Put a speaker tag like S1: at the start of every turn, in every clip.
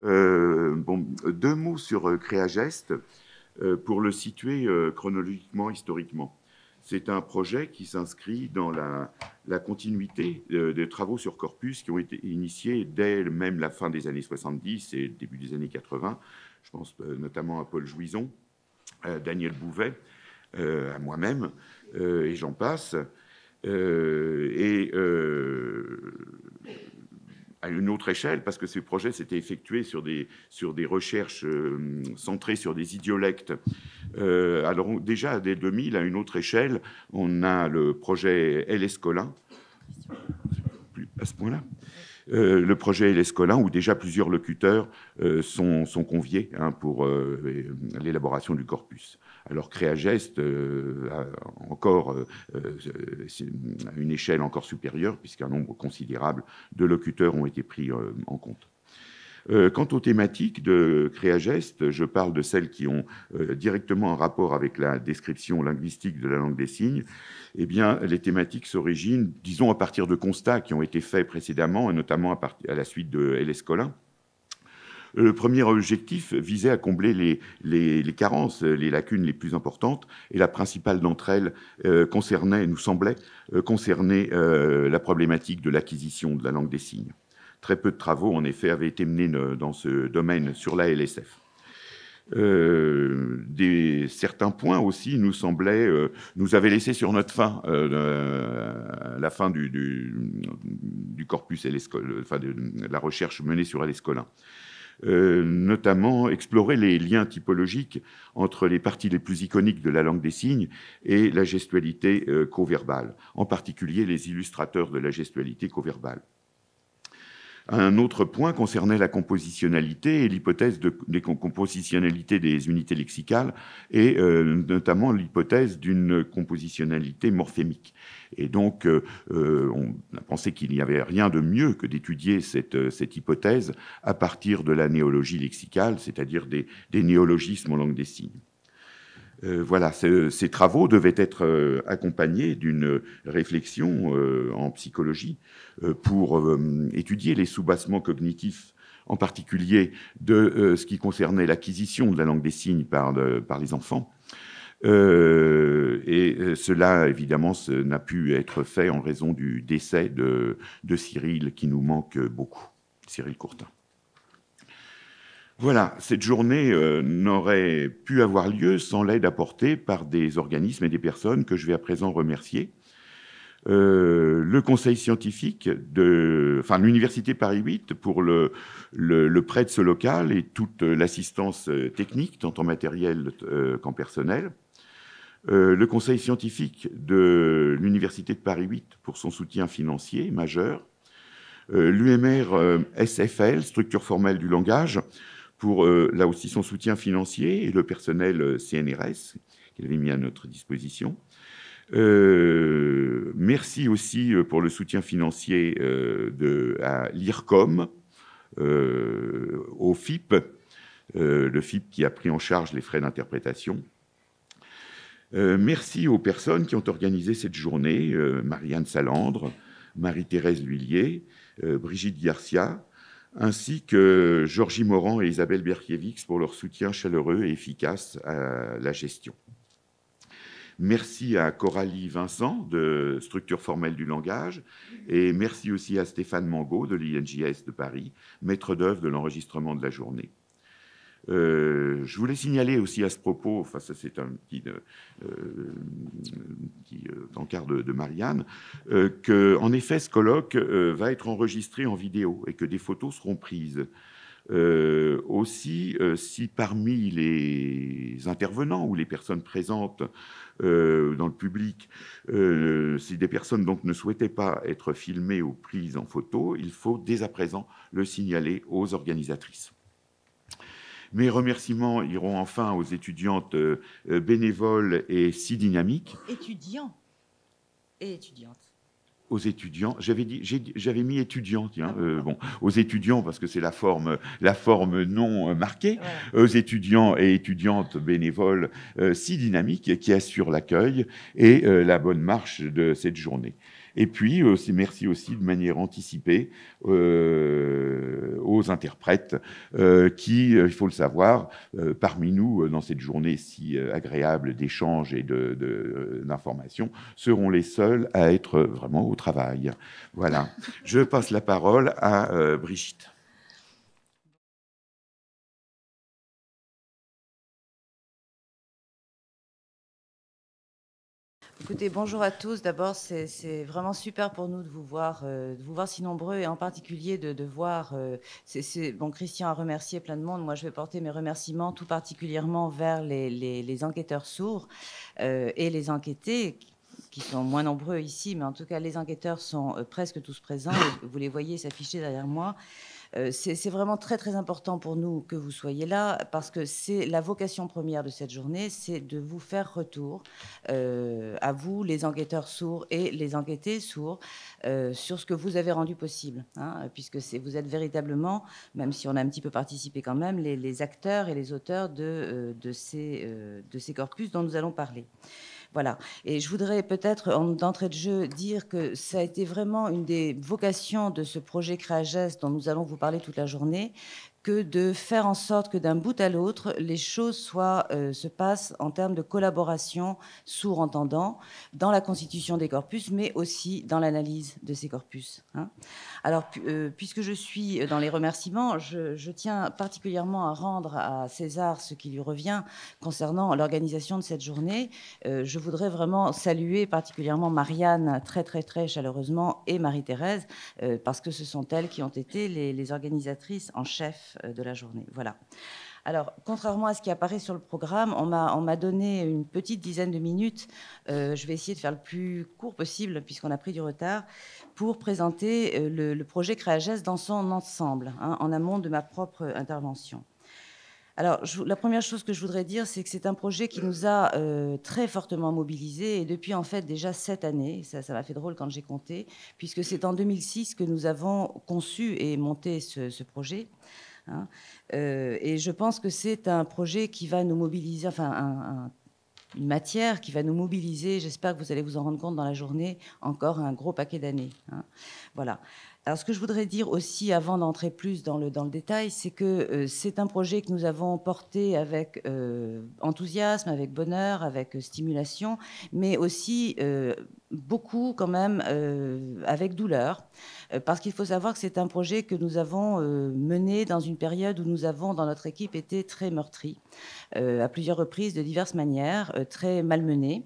S1: Bon, deux mots sur Créageste pour le situer chronologiquement, historiquement. C'est un projet qui s'inscrit dans la continuité des travaux sur Corpus qui ont été initiés dès même la fin des années 70 et le début des années 80. Je pense notamment à Paul Jouison, à Daniel Bouvet, à moi-même, et j'en passe. À une autre échelle, parce que ces projets s'étaient effectués sur des recherches centrées sur des idiolectes. Alors déjà, dès 2000, à une autre échelle, on a le projet LS Colin, plus à ce point-là. Le projet LS Colin, où déjà plusieurs locuteurs sont conviés pour l'élaboration du corpus. Alors Créageste a encore à une échelle encore supérieure, puisqu'un nombre considérable de locuteurs ont été pris en compte. Quant aux thématiques de Créageste, je parle de celles qui ont directement un rapport avec la description linguistique de la langue des signes. Eh bien, les thématiques s'originent, disons, à partir de constats qui ont été faits précédemment, et notamment à la suite de LS Colin. Le premier objectif visait à combler les carences, les lacunes les plus importantes, et la principale d'entre elles nous semblait concerner la problématique de l'acquisition de la langue des signes. Très peu de travaux, en effet, avaient été menés dans ce domaine sur la LSF. Certains points aussi nous semblaient, nous avaient laissé sur notre faim la fin du corpus enfin de la recherche menée sur LS Colin. Notamment explorer les liens typologiques entre les parties les plus iconiques de la langue des signes et la gestualité coverbale, en particulier les illustrateurs de la gestualité coverbale. Un autre point concernait la compositionnalité et l'hypothèse des compositionnalités des unités lexicales et notamment l'hypothèse d'une compositionnalité morphémique. Et donc, on a pensé qu'il n'y avait rien de mieux que d'étudier cette hypothèse à partir de la néologie lexicale, c'est-à-dire des néologismes en langue des signes. Voilà, ces travaux devaient être accompagnés d'une réflexion en psychologie pour étudier les soubassements cognitifs, en particulier de ce qui concernait l'acquisition de la langue des signes par les enfants. Cela, évidemment, n'a pu être fait en raison du décès de Cyril, qui nous manque beaucoup, Cyril Courtin. Voilà, cette journée n'aurait pu avoir lieu sans l'aide apportée par des organismes et des personnes que je vais à présent remercier. Le conseil scientifique l'université Paris 8 pour le prêt de ce local et toute l'assistance technique, tant en matériel qu'en personnel. Le conseil scientifique de l'université de Paris 8 pour son soutien financier majeur. L'UMR SFL, structure formelle du langage, pour là aussi son soutien financier et le personnel CNRS qu'il avait mis à notre disposition. Merci aussi pour le soutien financier à l'IRCOM, au FIP, le FIP qui a pris en charge les frais d'interprétation. Merci aux personnes qui ont organisé cette journée, Marianne Salandre, Marie-Thérèse Lhuillier, Brigitte Garcia, ainsi que Georgie Morand et Isabelle Berkiewicz pour leur soutien chaleureux et efficace à la gestion. Merci à Coralie Vincent de Structure formelle du langage et merci aussi à Stéphane Mangot de l'INJS de Paris, maître d'œuvre de l'enregistrement de la journée. Je voulais signaler aussi à ce propos, enfin ça c'est un petit encart de Marianne, qu'en effet ce colloque va être enregistré en vidéo et que des photos seront prises. Aussi, si parmi les intervenants ou les personnes présentes dans le public, si des personnes donc ne souhaitaient pas être filmées ou prises en photo, il faut dès à présent le signaler aux organisatrices. Mes remerciements iront enfin aux étudiantes bénévoles et si dynamiques.
S2: Étudiants et étudiantes.
S1: Aux étudiants, j'avais mis étudiants, tiens, bon, aux étudiants parce que c'est la forme non marquée, ouais. Aux étudiants et étudiantes bénévoles si dynamiques qui assurent l'accueil et la bonne marche de cette journée. Et puis, merci aussi de manière anticipée aux interprètes qui, il faut le savoir, parmi nous, dans cette journée si agréable d'échange et d'information, seront les seuls à être vraiment au travail. Voilà. Je passe la parole à Brigitte.
S2: Écoutez, bonjour à tous. D'abord, c'est vraiment super pour nous de vous voir si nombreux et en particulier de voir. Bon, Christian a remercié plein de monde. Moi, je vais porter mes remerciements tout particulièrement vers les enquêteurs sourds et les enquêtés qui sont moins nombreux ici, mais en tout cas, les enquêteurs sont presque tous présents. Vous les voyez s'afficher derrière moi. C'est vraiment très, très important pour nous que vous soyez là parce que c'est la vocation première de cette journée, c'est de vous faire retour à vous, les enquêteurs sourds et les enquêtés sourds, sur ce que vous avez rendu possible, hein, puisque vous êtes véritablement, même si on a un petit peu participé quand même, les acteurs et les auteurs de ces corpus dont nous allons parler. Voilà. Et je voudrais peut-être, d'entrée de jeu, dire que ça a été vraiment une des vocations de ce projet Créageste dont nous allons vous parler toute la journée, que de faire en sorte que d'un bout à l'autre, les choses se passent en termes de collaboration sourds-entendants dans la constitution des corpus, mais aussi dans l'analyse de ces corpus, hein. Alors, puisque je suis dans les remerciements, je tiens particulièrement à rendre à César ce qui lui revient concernant l'organisation de cette journée. Je voudrais vraiment saluer particulièrement Marianne très, très, très chaleureusement et Marie-Thérèse, parce que ce sont elles qui ont été les organisatrices en chef de la journée. Voilà. Alors, contrairement à ce qui apparaît sur le programme, on m'a donné une petite dizaine de minutes. Je vais essayer de faire le plus court possible, puisqu'on a pris du retard, pour présenter le projet Créageste dans son ensemble, hein, en amont de ma propre intervention. Alors, la première chose que je voudrais dire, c'est que c'est un projet qui nous a très fortement mobilisés, et depuis en fait déjà 7 années. Ça m'a fait drôle quand j'ai compté, puisque c'est en 2006 que nous avons conçu et monté ce projet, hein. Et je pense que c'est un projet qui va nous mobiliser, enfin une matière qui va nous mobiliser, j'espère que vous allez vous en rendre compte dans la journée, encore un gros paquet d'années, hein. Voilà. Alors, ce que je voudrais dire aussi, avant d'entrer plus dans le détail, c'est que c'est un projet que nous avons porté avec enthousiasme, avec bonheur, avec stimulation, mais aussi beaucoup quand même avec douleur, parce qu'il faut savoir que c'est un projet que nous avons mené dans une période où nous avons, dans notre équipe, été très meurtris, à plusieurs reprises, de diverses manières, très malmenés.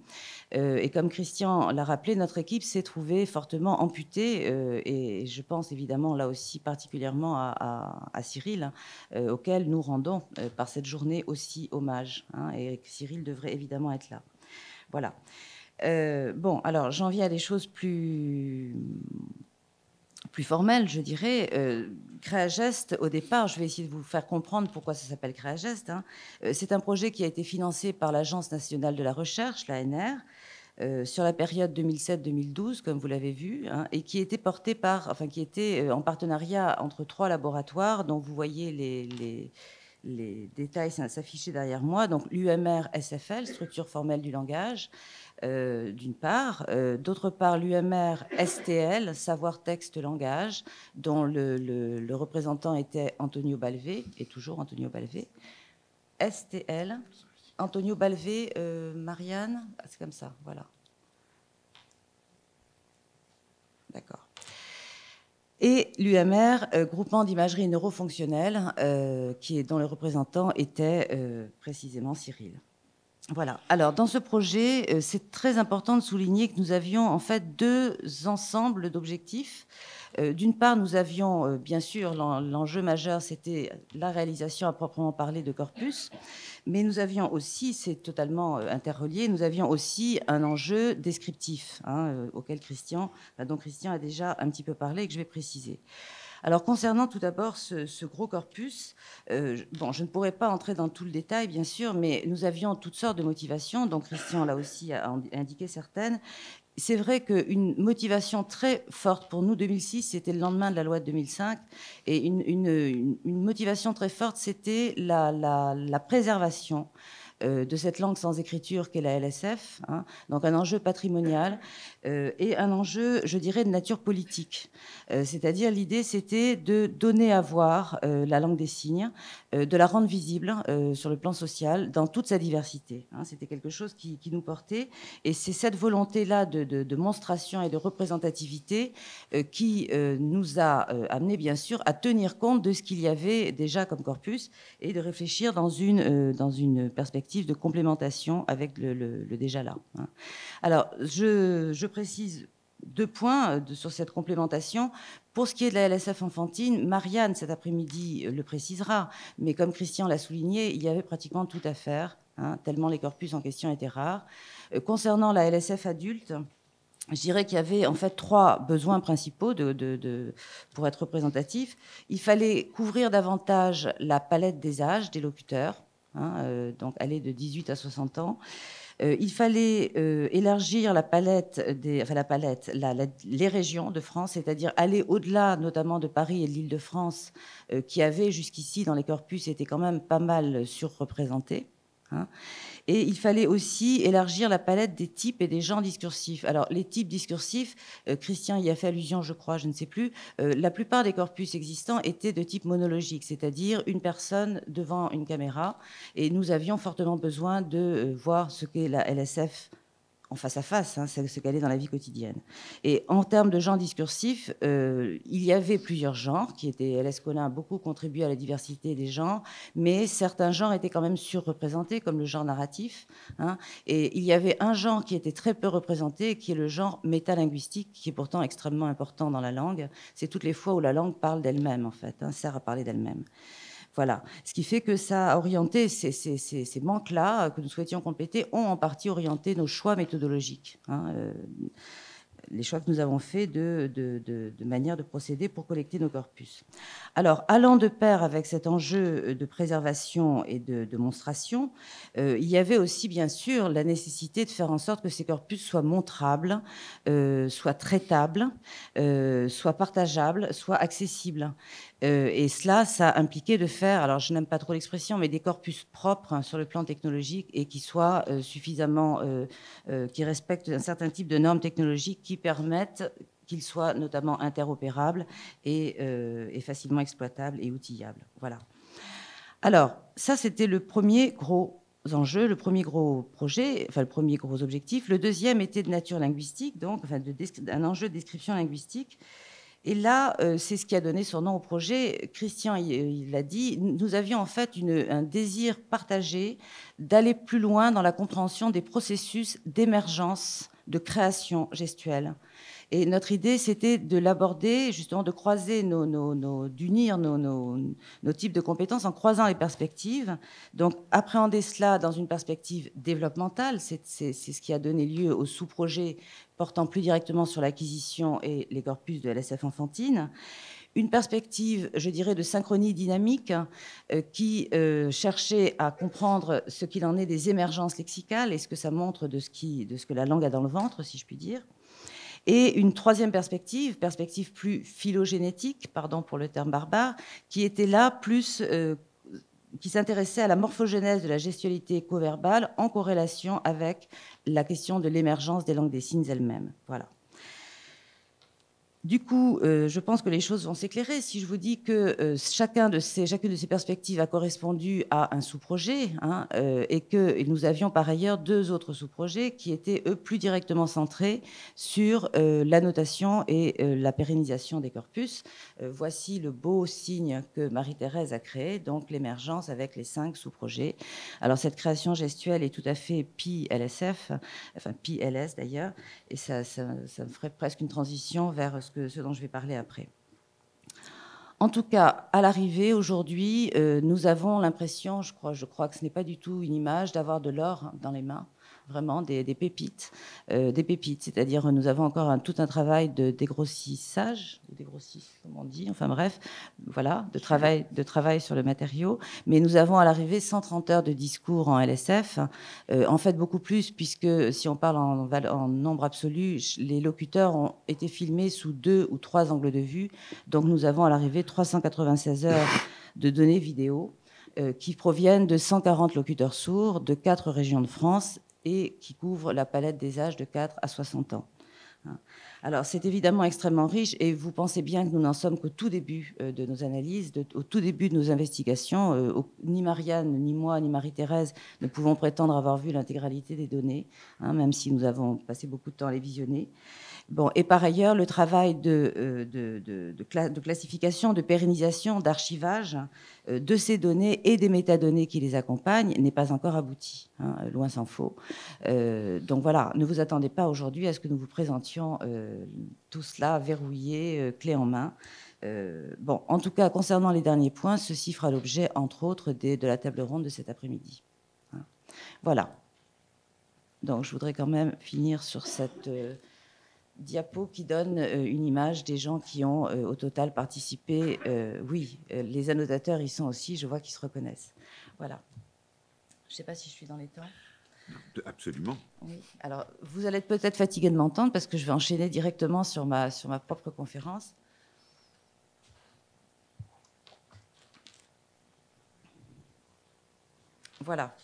S2: Et comme Christian l'a rappelé, notre équipe s'est trouvée fortement amputée, et je pense évidemment là aussi particulièrement à Cyril, auquel nous rendons par cette journée aussi hommage, hein, et Cyril devrait évidemment être là. Voilà. Bon, alors j'en viens à des choses plus formelles, je dirais. Créageste, au départ, je vais essayer de vous faire comprendre pourquoi ça s'appelle Créageste, hein. C'est un projet qui a été financé par l'Agence nationale de la recherche, l'ANR, sur la période 2007-2012, comme vous l'avez vu, hein, et qui était porté qui était en partenariat entre 3 laboratoires, dont vous voyez les détails s'afficher derrière moi. Donc l'UMR SFL, structure formelle du langage, d'une part. D'autre part, l'UMR STL, savoir texte langage, dont le représentant était Antonio Balvé, et toujours Antonio Balvé. STL, Antonio Balvé, Marianne, c'est comme ça, voilà. D'accord. Et l'UMR, groupement d'imagerie neurofonctionnelle, dont le représentant était précisément Cyril. Voilà. Alors, dans ce projet, c'est très important de souligner que nous avions en fait 2 ensembles d'objectifs. D'une part, nous avions, bien sûr, l'enjeu majeur, c'était la réalisation à proprement parler de corpus, mais nous avions aussi, c'est totalement interrelié, nous avions aussi un enjeu descriptif, hein, auquel Christian a déjà un petit peu parlé et que je vais préciser. Alors, concernant tout d'abord ce gros corpus, bon, je ne pourrais pas entrer dans tout le détail, bien sûr, mais nous avions toutes sortes de motivations, donc Christian, là aussi, a indiqué certaines. C'est vrai qu'une motivation très forte pour nous, 2006, c'était le lendemain de la loi de 2005, et une motivation très forte, c'était la préservation de cette langue sans écriture qu'est la LSF, hein, donc un enjeu patrimonial et un enjeu, je dirais, de nature politique. C'est-à-dire l'idée, c'était de donner à voir la langue des signes, de la rendre visible sur le plan social dans toute sa diversité. Hein. C'était quelque chose qui nous portait, et c'est cette volonté-là de monstration et de représentativité qui nous a amené, bien sûr, à tenir compte de ce qu'il y avait déjà comme corpus et de réfléchir dans une perspective de complémentation avec le déjà là. Hein. Alors, je précise 2 points sur cette complémentation. Pour ce qui est de la LSF enfantine, Marianne, cet après-midi, le précisera, mais comme Christian l'a souligné, il y avait pratiquement tout à faire, hein, tellement les corpus en question étaient rares. Concernant la LSF adulte, je dirais qu'il y avait en fait 3 besoins principaux pour être représentatif. Il fallait couvrir davantage la palette des âges des locuteurs, hein, donc aller de 18 à 60 ans. Il fallait élargir la palette, les régions de France, c'est-à-dire aller au-delà notamment de Paris et de l'Île-de-France, qui avaient jusqu'ici dans les corpus été quand même pas mal surreprésentés. Hein. Et il fallait aussi élargir la palette des types et des genres discursifs. Alors, les types discursifs, Christian y a fait allusion, je crois, je ne sais plus, la plupart des corpus existants étaient de type monologique, c'est-à-dire une personne devant une caméra, et nous avions fortement besoin de voir ce qu'est la LSF en face à face, hein, ce qu'elle est dans la vie quotidienne. Et en termes de genre discursif, il y avait plusieurs genres qui étaient, Lescaulin a beaucoup contribué à la diversité des genres, mais certains genres étaient quand même surreprésentés, comme le genre narratif. Hein, et il y avait un genre qui était très peu représenté, qui est le genre métalinguistique, qui est pourtant extrêmement important dans la langue. C'est toutes les fois où la langue parle d'elle-même, en fait, hein, sert à parler d'elle-même. Voilà. Ce qui fait que ça a orienté ces manques-là que nous souhaitions compléter, ont en partie orienté nos choix méthodologiques. Hein, les choix que nous avons faits de manière de procéder pour collecter nos corpus. Alors, allant de pair avec cet enjeu de préservation et de monstration, il y avait aussi, bien sûr, la nécessité de faire en sorte que ces corpus soient montrables, soient traitables, soient partageables, soient accessibles. Et cela, ça impliquait de faire, alors je n'aime pas trop l'expression, mais des corpus propres, hein, sur le plan technologique, et qui soient suffisamment, qui respectent un certain type de normes technologiques qui permettent qu'ils soient notamment interopérables et facilement exploitables et outillables. Voilà. Alors, ça, c'était le premier gros enjeu, le premier gros projet, enfin le premier gros objectif. Le deuxième était de nature linguistique, donc enfin, un enjeu de description linguistique. Et là, c'est ce qui a donné son nom au projet. Christian, il l'a dit, nous avions en fait un désir partagé d'aller plus loin dans la compréhension des processus d'émergence, de création gestuelle. Et notre idée, c'était de l'aborder, justement, de croiser d'unir nos types de compétences en croisant les perspectives. Donc, appréhender cela dans une perspective développementale, c'est ce qui a donné lieu au sous-projet portant plus directement sur l'acquisition et les corpus de LSF enfantine. Une perspective, je dirais, de synchronie dynamique qui cherchait à comprendre ce qu'il en est des émergences lexicales et ce que ça montre de ce que la langue a dans le ventre, si je puis dire. Et une troisième perspective plus phylogénétique, pardon pour le terme barbare, qui était là plus, qui s'intéressait à la morphogénèse de la gestualité co-verbale en corrélation avec la question de l'émergence des langues des signes elles-mêmes. Voilà. Du coup, je pense que les choses vont s'éclairer si je vous dis que chacune de ces perspectives a correspondu à un sous-projet, hein, et que nous avions par ailleurs 2 autres sous-projets qui étaient, eux, plus directement centrés sur l'annotation et la pérennisation des corpus. Voici le beau signe que Marie-Thérèse a créé, donc l'émergence avec les 5 sous-projets. Alors, cette création gestuelle est tout à fait PLSF, enfin PLS d'ailleurs, et ça me ferait presque une transition vers ce dont je vais parler après. En tout cas, à l'arrivée, aujourd'hui, nous avons l'impression, je crois que ce n'est pas du tout une image, d'avoir de l'or dans les mains, vraiment des pépites, c'est-à-dire nous avons encore tout un travail de dégrossissage, comme on dit, enfin bref, voilà, de travail sur le matériau, mais nous avons à l'arrivée 130 heures de discours en LSF, en fait beaucoup plus, puisque si on parle en nombre absolu, les locuteurs ont été filmés sous 2 ou 3 angles de vue, donc nous avons à l'arrivée 396 heures de données vidéo, qui proviennent de 140 locuteurs sourds de 4 régions de France et qui couvrent la palette des âges de 4 à 60 ans. Alors, c'est évidemment extrêmement riche et vous pensez bien que nous n'en sommes qu'au tout début de nos analyses, au tout début de nos investigations. Ni Marianne, ni moi, ni Marie-Thérèse ne pouvons prétendre avoir vu l'intégralité des données, même si nous avons passé beaucoup de temps à les visionner. Bon, et par ailleurs, le travail de classification, de pérennisation, d'archivage de ces données et des métadonnées qui les accompagnent n'est pas encore abouti, loin s'en faut. Donc voilà, ne vous attendez pas aujourd'hui à ce que nous vous présentions tout cela verrouillé, clé en main. Bon, en tout cas, concernant les derniers points, ceci fera l'objet, entre autres, de la table ronde de cet après-midi. Voilà. Donc je voudrais quand même finir sur cette... diapo qui donne une image des gens qui ont au total participé. Oui, les annotateurs y sont aussi, je vois qu'ils se reconnaissent. Voilà. Je ne sais pas si je suis dans les temps.
S1: Absolument.
S2: Oui. Alors, vous allez être peut-être fatigué de m'entendre parce que je vais enchaîner directement sur ma propre conférence. Voilà.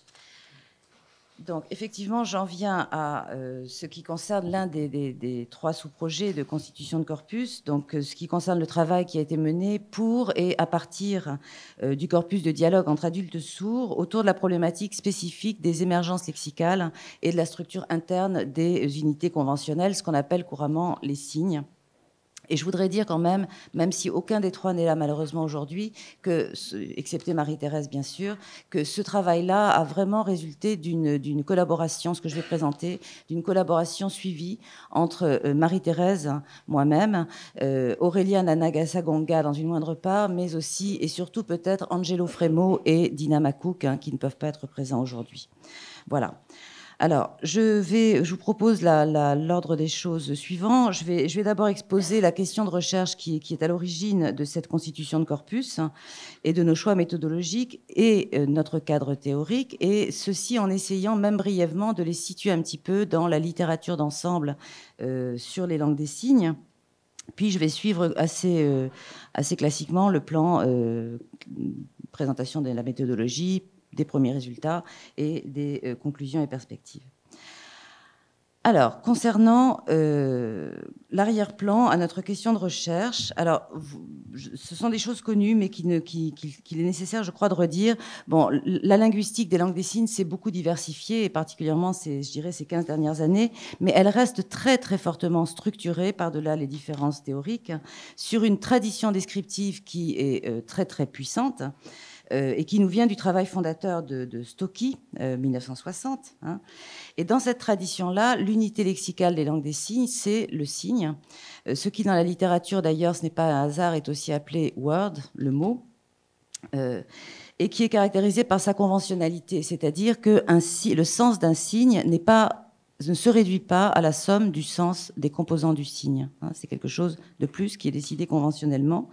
S2: Donc, effectivement, j'en viens à ce qui concerne l'un des 3 sous-projets de constitution de corpus, donc ce qui concerne le travail qui a été mené pour et à partir du corpus de dialogue entre adultes sourds autour de la problématique spécifique des émergences lexicales et de la structure interne des unités conventionnelles, ce qu'on appelle couramment les signes. Et je voudrais dire quand même si aucun des 3 n'est là malheureusement aujourd'hui, excepté Marie-Thérèse bien sûr, que ce travail-là a vraiment résulté d'une collaboration, ce que je vais présenter, d'une collaboration suivie entre Marie-Thérèse, moi-même, Aurélien Nanaga-Sagonga dans une moindre part, mais aussi et surtout peut-être Angelo Fremo et Dina Makouk, qui ne peuvent pas être présents aujourd'hui. Voilà. Alors, je vous propose l'ordre des choses suivant. Je vais d'abord exposer la question de recherche qui est à l'origine de cette constitution de corpus et de nos choix méthodologiques et notre cadre théorique, et ceci en essayant même brièvement de les situer un petit peu dans la littérature d'ensemble sur les langues des signes. Puis je vais suivre assez classiquement le plan présentation de la méthodologie, des premiers résultats et des conclusions et perspectives. Alors, concernant l'arrière-plan à notre question de recherche, alors, ce sont des choses connues, mais qu'il est nécessaire, je crois, de redire. Bon, la linguistique des langues des signes s'est beaucoup diversifiée, et particulièrement, je dirais, ces 15 dernières années, mais elle reste très, très fortement structurée, par-delà les différences théoriques, sur une tradition descriptive qui est très, très puissante, et qui nous vient du travail fondateur de Stocky, 1960. Et dans cette tradition-là, l'unité lexicale des langues des signes, c'est le signe. Ce qui, dans la littérature, d'ailleurs, ce n'est pas un hasard, est aussi appelé word, le mot, et qui est caractérisé par sa conventionnalité, c'est-à-dire que le sens d'un signe ne se réduit pas à la somme du sens des composants du signe. C'est quelque chose de plus qui est décidé conventionnellement.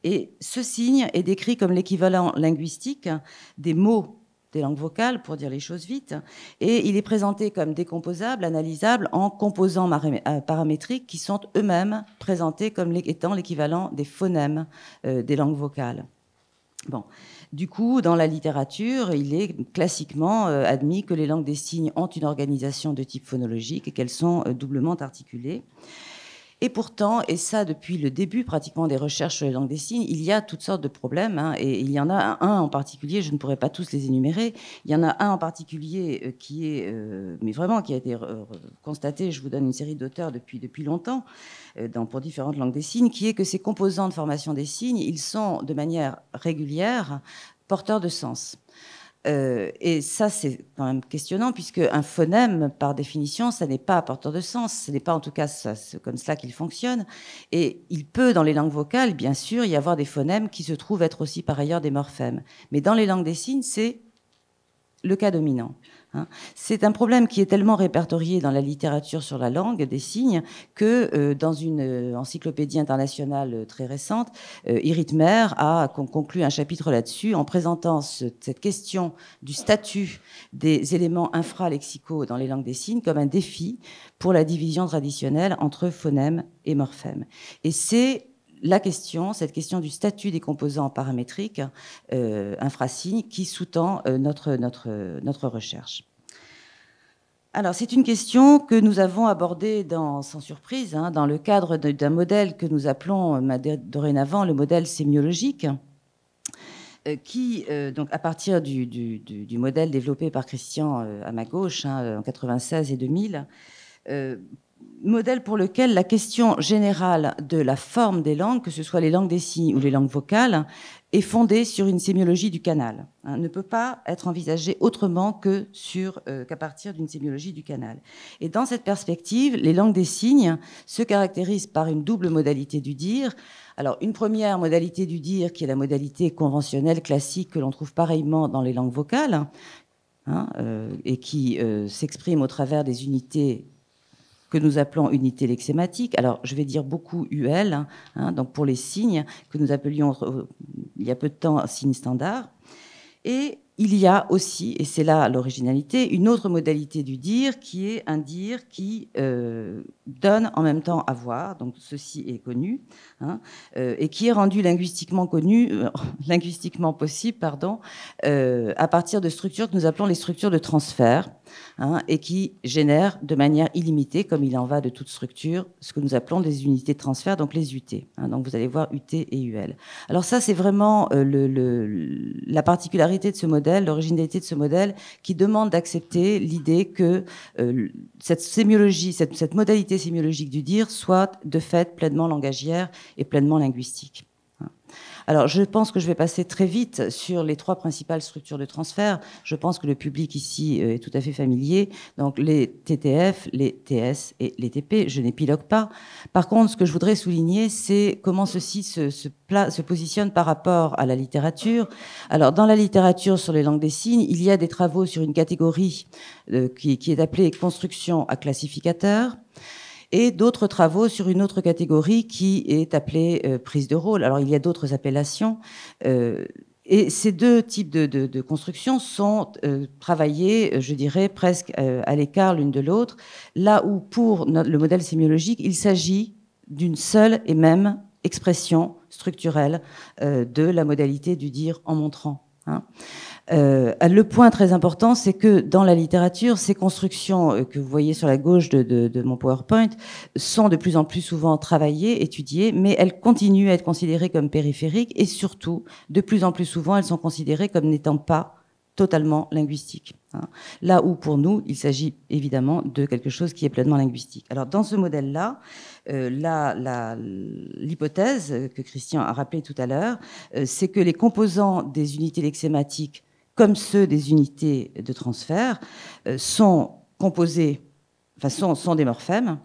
S2: Et ce signe est décrit comme l'équivalent linguistique des mots des langues vocales, pour dire les choses vite, et il est présenté comme décomposable, analysable en composants paramétriques qui sont eux-mêmes présentés comme étant l'équivalent des phonèmes des langues vocales. Bon. Du coup, dans la littérature, il est classiquement admis que les langues des signes ont une organisation de type phonologique et qu'elles sont doublement articulées. Et pourtant, et ça depuis le début pratiquement des recherches sur les langues des signes, il y a toutes sortes de problèmes, et il y en a un en particulier, je ne pourrais pas tous les énumérer, il y en a un en particulier qui a été constaté, je vous donne une série d'auteurs depuis longtemps, pour différentes langues des signes, qui est que ces composants de formation des signes, ils sont de manière régulière porteurs de sens. Et ça, c'est quand même questionnant, puisque un phonème, par définition, ça n'est pas porteur de sens. Ce n'est pas, en tout cas, c'est comme cela qu'il fonctionne. Et il peut, dans les langues vocales, bien sûr, y avoir des phonèmes qui se trouvent être aussi, par ailleurs, des morphèmes. Mais dans les langues des signes, c'est le cas dominant. C'est un problème qui est tellement répertorié dans la littérature sur la langue des signes que dans une encyclopédie internationale très récente, Irit Mer a conclu un chapitre là-dessus en présentant cette question du statut des éléments infralexicaux dans les langues des signes comme un défi pour la division traditionnelle entre phonèmes et morphèmes. Et c'est cette question du statut des composants paramétriques infrasignes qui sous-tend notre recherche. Alors, c'est une question que nous avons abordée sans surprise, dans le cadre d'un modèle que nous appelons dorénavant le modèle sémiologique, qui, donc à partir du modèle développé par Christian à ma gauche, en 1996 et 2000, modèle pour lequel la question générale de la forme des langues, que ce soit les langues des signes ou les langues vocales, est fondée sur une sémiologie du canal. Ne peut pas être envisagée autrement qu'à partir d'une sémiologie du canal. Et dans cette perspective, les langues des signes se caractérisent par une double modalité du dire. Alors, une première modalité du dire, qui est la modalité conventionnelle, classique, que l'on trouve pareillement dans les langues vocales, et qui s'exprime au travers des unités que nous appelons unités lexématiques. Alors, je vais dire beaucoup UL, donc pour les signes que nous appelions il y a peu de temps signes standards. Et il y a aussi, et c'est là l'originalité, une autre modalité du dire qui est un dire qui donne en même temps à voir, donc ceci est connu, et qui est rendu linguistiquement possible, à partir de structures que nous appelons les structures de transfert, et qui génèrent de manière illimitée, comme il en va de toute structure, ce que nous appelons des unités de transfert, donc les UT. Donc vous allez voir UT et UL. Alors ça, c'est vraiment la particularité de ce modèle, l'originalité de ce modèle, qui demande d'accepter l'idée que cette modalité sémiologique du dire soit de fait pleinement langagière et pleinement linguistique. Alors, je pense que je vais passer très vite sur les trois principales structures de transfert. Je pense que le public ici est tout à fait familier. Donc, les TTF, les TS et les TP, je n'épilogue pas. Par contre, ce que je voudrais souligner, c'est comment ceci se positionne par rapport à la littérature. Alors, dans la littérature sur les langues des signes, il y a des travaux sur une catégorie qui est appelée construction à classificateur, et d'autres travaux sur une autre catégorie qui est appelée prise de rôle. Alors, il y a d'autres appellations. Et ces deux types de constructions sont travaillées, je dirais, presque à l'écart l'une de l'autre, là où, pour le modèle sémiologique, il s'agit d'une seule et même expression structurelle de la modalité du dire en montrant. Le point très important, c'est que dans la littérature, ces constructions que vous voyez sur la gauche de mon PowerPoint sont de plus en plus souvent travaillées, étudiées, mais elles continuent à être considérées comme périphériques et surtout, de plus en plus souvent, elles sont considérées comme n'étant pas totalement linguistiques. Là où, pour nous, il s'agit évidemment de quelque chose qui est pleinement linguistique. Alors, dans ce modèle-là, l'hypothèse que Christian a rappelée tout à l'heure, c'est que les composants des unités lexématiques, comme ceux des unités de transfert, sont composés, sont des morphèmes.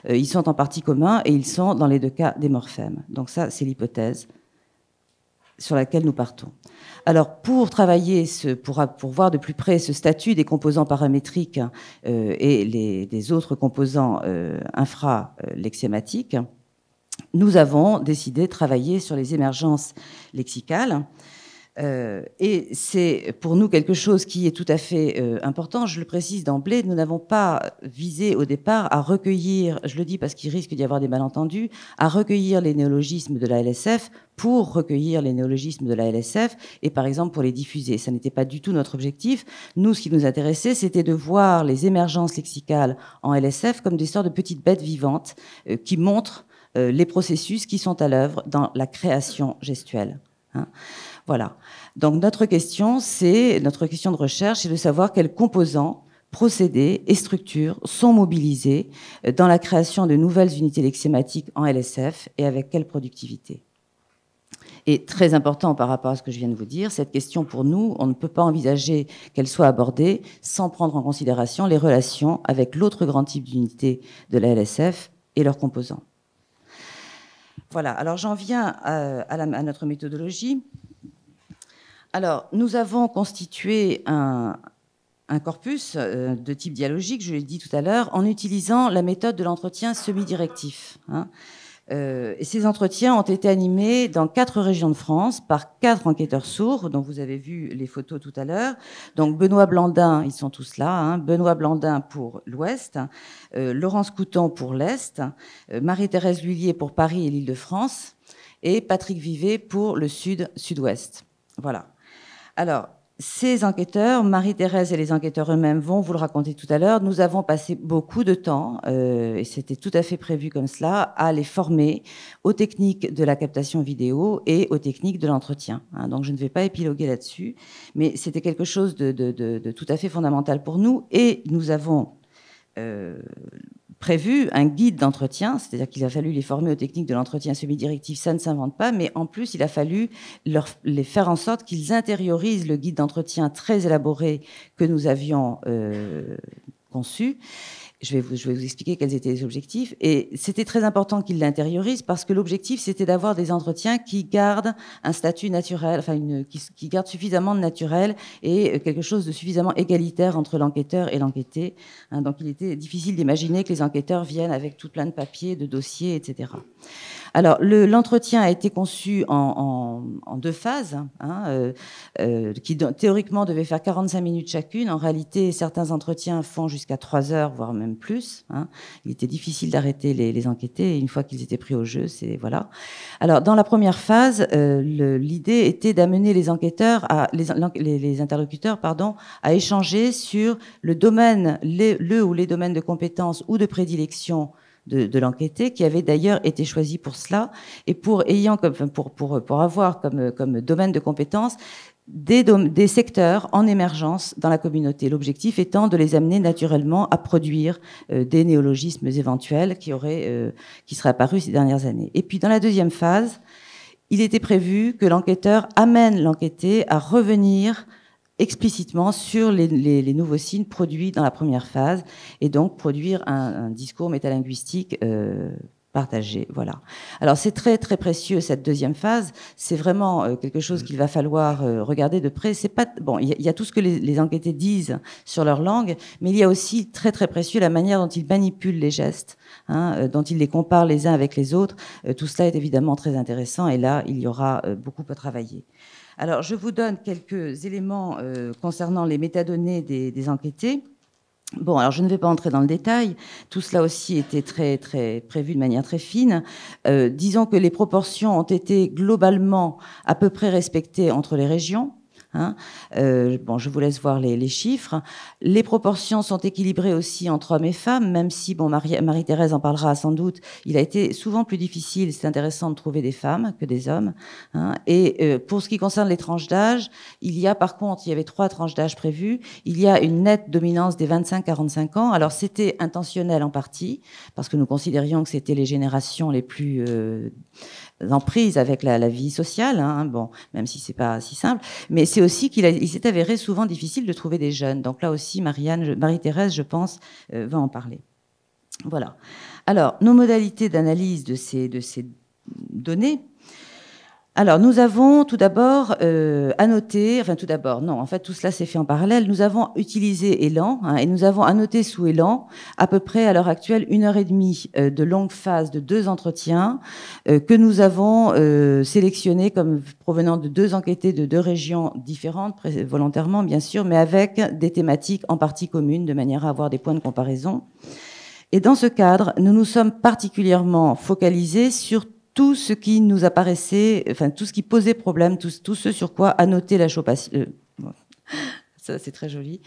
S2: Ils sont en partie communs et ils sont, dans les deux cas, des morphèmes. Donc ça, c'est l'hypothèse sur laquelle nous partons. Alors, pour travailler, pour voir de plus près ce statut des composants paramétriques et des autres composants infra-lexématiques, nous avons décidé de travailler sur les émergences lexicales. Et c'est pour nous quelque chose qui est tout à fait important. Je le précise d'emblée, nous n'avons pas visé au départ à recueillir, je le dis parce qu'il risque d'y avoir des malentendus, à recueillir les néologismes de la LSF pour recueillir les néologismes de la LSF et par exemple pour les diffuser. Ça n'était pas du tout notre objectif. Nous, ce qui nous intéressait, c'était de voir les émergences lexicales en LSF comme des sortes de petites bêtes vivantes qui montrent les processus qui sont à l'œuvre dans la création gestuelle. Voilà. Donc notre question de recherche, c'est de savoir quels composants, procédés et structures sont mobilisés dans la création de nouvelles unités lexématiques en LSF et avec quelle productivité. Et très important par rapport à ce que je viens de vous dire, cette question pour nous, on ne peut pas envisager qu'elle soit abordée sans prendre en considération les relations avec l'autre grand type d'unité de la LSF et leurs composants. Voilà, alors j'en viens à notre méthodologie. Alors, nous avons constitué un corpus de type dialogique, je l'ai dit tout à l'heure, en utilisant la méthode de l'entretien semi-directif. Et ces entretiens ont été animés dans 4 régions de France par 4 enquêteurs sourds, dont vous avez vu les photos tout à l'heure. Donc Benoît Blandin, ils sont tous là, hein. Benoît Blandin pour l'Ouest, Laurence Couton pour l'Est, Marie-Thérèse Lhuillier pour Paris et l'Île-de-France, et Patrick Vivet pour le Sud-Sud-Ouest. Voilà. Alors, ces enquêteurs, Marie-Thérèse et les enquêteurs eux-mêmes vont vous le raconter tout à l'heure, nous avons passé beaucoup de temps, et c'était tout à fait prévu comme cela, à les former aux techniques de la captation vidéo et aux techniques de l'entretien. Hein, donc je ne vais pas épiloguer là-dessus, mais c'était quelque chose de tout à fait fondamental pour nous, et nous avons prévu un guide d'entretien, c'est-à-dire qu'il a fallu les former aux techniques de l'entretien semi-directif, ça ne s'invente pas, mais en plus, il a fallu les faire en sorte qu'ils intériorisent le guide d'entretien très élaboré que nous avions conçu. Je vais vous expliquer quels étaient les objectifs. Et c'était très important qu'ils l'intériorisent parce que l'objectif, c'était d'avoir des entretiens qui gardent un statut naturel, enfin qui gardent suffisamment de naturel et quelque chose de suffisamment égalitaire entre l'enquêteur et l'enquêté. Hein, donc il était difficile d'imaginer que les enquêteurs viennent avec tout plein de papiers, de dossiers, etc. Alors, l'entretien a été conçu en 2 phases, hein, qui théoriquement devaient faire 45 minutes chacune. En réalité, certains entretiens font jusqu'à 3 heures, voire même plus. Hein. Il était difficile d'arrêter les enquêtés, et une fois qu'ils étaient pris au jeu, c'est voilà. Alors, dans la première phase, l'idée était d'amener les enquêteurs, les interlocuteurs, pardon, à échanger sur le domaine, ou les domaines de compétences ou de prédilection de l'enquêté, qui avait d'ailleurs été choisi pour cela, et pour avoir comme domaine de compétences des secteurs en émergence dans la communauté. L'objectif étant de les amener naturellement à produire des néologismes éventuels qui seraient apparus ces dernières années. Et puis dans la deuxième phase, il était prévu que l'enquêteur amène l'enquêté à revenir explicitement sur les nouveaux signes produits dans la première phase, et donc produire un discours métalinguistique partagé. Voilà. Alors c'est très très précieux cette deuxième phase. C'est vraiment quelque chose qu'il va falloir regarder de près. C'est pas bon. Il y a tout ce que les enquêtés disent sur leur langue, mais il y a aussi très très précieux la manière dont ils manipulent les gestes, hein, dont ils les comparent les uns avec les autres. Tout cela est évidemment très intéressant, et là il y aura beaucoup à travailler. Alors, je vous donne quelques éléments concernant les métadonnées des enquêtés. Bon, alors je ne vais pas entrer dans le détail. Tout cela aussi était très, très prévu de manière très fine. Disons que les proportions ont été globalement à peu près respectées entre les régions. Hein. Bon, je vous laisse voir les chiffres. Les proportions sont équilibrées aussi entre hommes et femmes, même si, bon, Marie-Thérèse en parlera sans doute, il a été souvent plus difficile, c'est intéressant de trouver des femmes que des hommes. Hein. Et pour ce qui concerne les tranches d'âge, il y avait 3 tranches d'âge prévues. Il y a une nette dominance des 25-45 ans. Alors, c'était intentionnel en partie, parce que nous considérions que c'était les générations les plus en prise avec la vie sociale, hein, bon, même si c'est pas si simple, mais c'est aussi il s'est avéré souvent difficile de trouver des jeunes. Donc là aussi, Marie-Thérèse, je pense, va en parler. Voilà. Alors, nos modalités d'analyse de ces données. Alors, nous avons tout d'abord annoté, enfin tout d'abord, non, en fait tout cela s'est fait en parallèle. Nous avons utilisé Elan, hein, et nous avons annoté sous Elan à peu près à l'heure actuelle 1h30 de longue phase de 2 entretiens que nous avons sélectionnés comme provenant de 2 enquêtés de 2 régions différentes, volontairement bien sûr, mais avec des thématiques en partie communes de manière à avoir des points de comparaison. Et dans ce cadre, nous nous sommes particulièrement focalisés sur tout ce qui nous apparaissait, enfin tout ce qui posait problème, tout ce sur quoi annoter la chopation. Ça c'est très joli.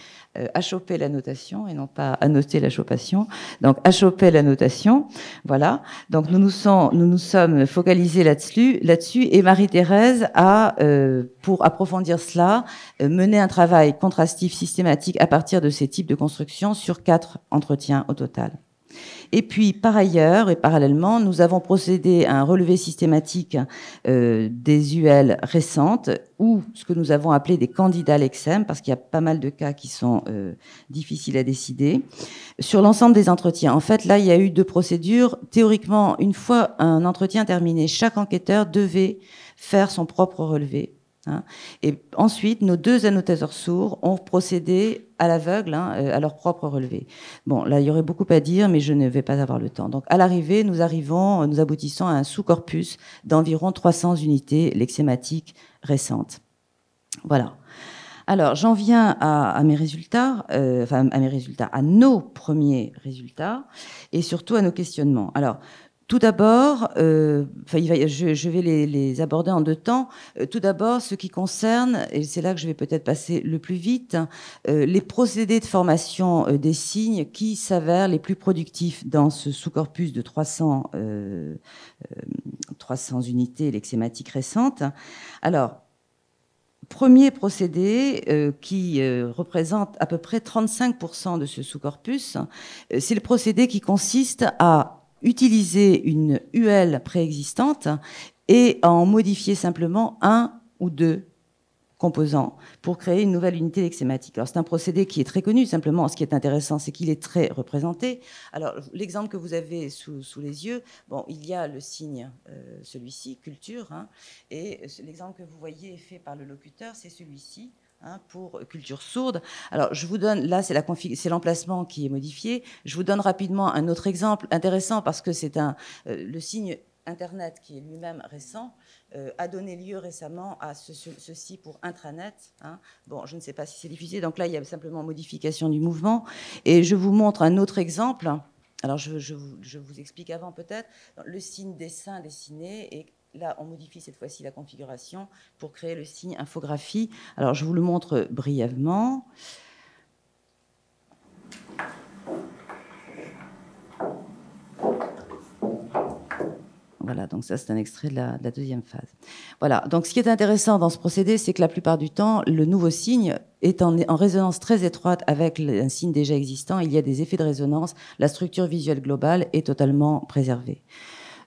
S2: Achoper la notation et non pas annoter la chopation. Donc achoper la notation. Voilà. Donc nous nous sommes focalisés là-dessus, et Marie-Thérèse a, pour approfondir cela, mené un travail contrastif systématique à partir de ces types de constructions sur 4 entretiens au total. Et puis, par ailleurs et parallèlement, nous avons procédé à un relevé systématique des UL récentes, ou ce que nous avons appelé des candidats Lexem, parce qu'il y a pas mal de cas qui sont difficiles à décider, sur l'ensemble des entretiens. En fait, là, il y a eu 2 procédures. Théoriquement, une fois un entretien terminé, chaque enquêteur devait faire son propre relevé. hein. Et ensuite, nos 2 annotateurs sourds ont procédé à l'aveugle, hein, à leur propre relevé. Bon, là, il y aurait beaucoup à dire, mais je ne vais pas avoir le temps. Donc, à l'arrivée, nous aboutissons à un sous-corpus d'environ 300 unités lexématiques récentes. Voilà. Alors, j'en viens à mes résultats, à nos premiers résultats, et surtout à nos questionnements. Alors, tout d'abord, je vais les aborder en 2 temps. Tout d'abord, ce qui concerne, et c'est là que je vais peut-être passer le plus vite, les procédés de formation des signes qui s'avèrent les plus productifs dans ce sous-corpus de 300 unités lexématiques récentes. Alors, premier procédé qui représente à peu près 35% de ce sous-corpus, c'est le procédé qui consiste à utiliser une UL préexistante et à en modifier simplement 1 ou 2 composants pour créer une nouvelle unité lexématique. Alors c'est un procédé qui est très connu, simplement ce qui est intéressant c'est qu'il est très représenté. Alors l'exemple que vous avez sous les yeux, bon, il y a le signe, celui-ci, culture, hein, et l'exemple que vous voyez est fait par le locuteur, c'est celui-ci, hein, pour culture sourde. Alors je vous donne, là c'est l'emplacement qui est modifié. Je vous donne rapidement un autre exemple intéressant parce que c'est le signe Internet qui est lui-même récent, a donné lieu récemment à ceci pour intranet. Hein. Bon, je ne sais pas si c'est diffusé, donc là, il y a simplement modification du mouvement. Et je vous montre un autre exemple. Alors, je vous explique avant peut-être. Le signe dessin dessiné, et là, on modifie cette fois-ci la configuration pour créer le signe infographie. Alors, je vous le montre brièvement. Voilà, donc ça, c'est un extrait de la 2e phase. Voilà, donc ce qui est intéressant dans ce procédé, c'est que la plupart du temps, le nouveau signe est en résonance très étroite avec un signe déjà existant. Il y a des effets de résonance. La structure visuelle globale est totalement préservée.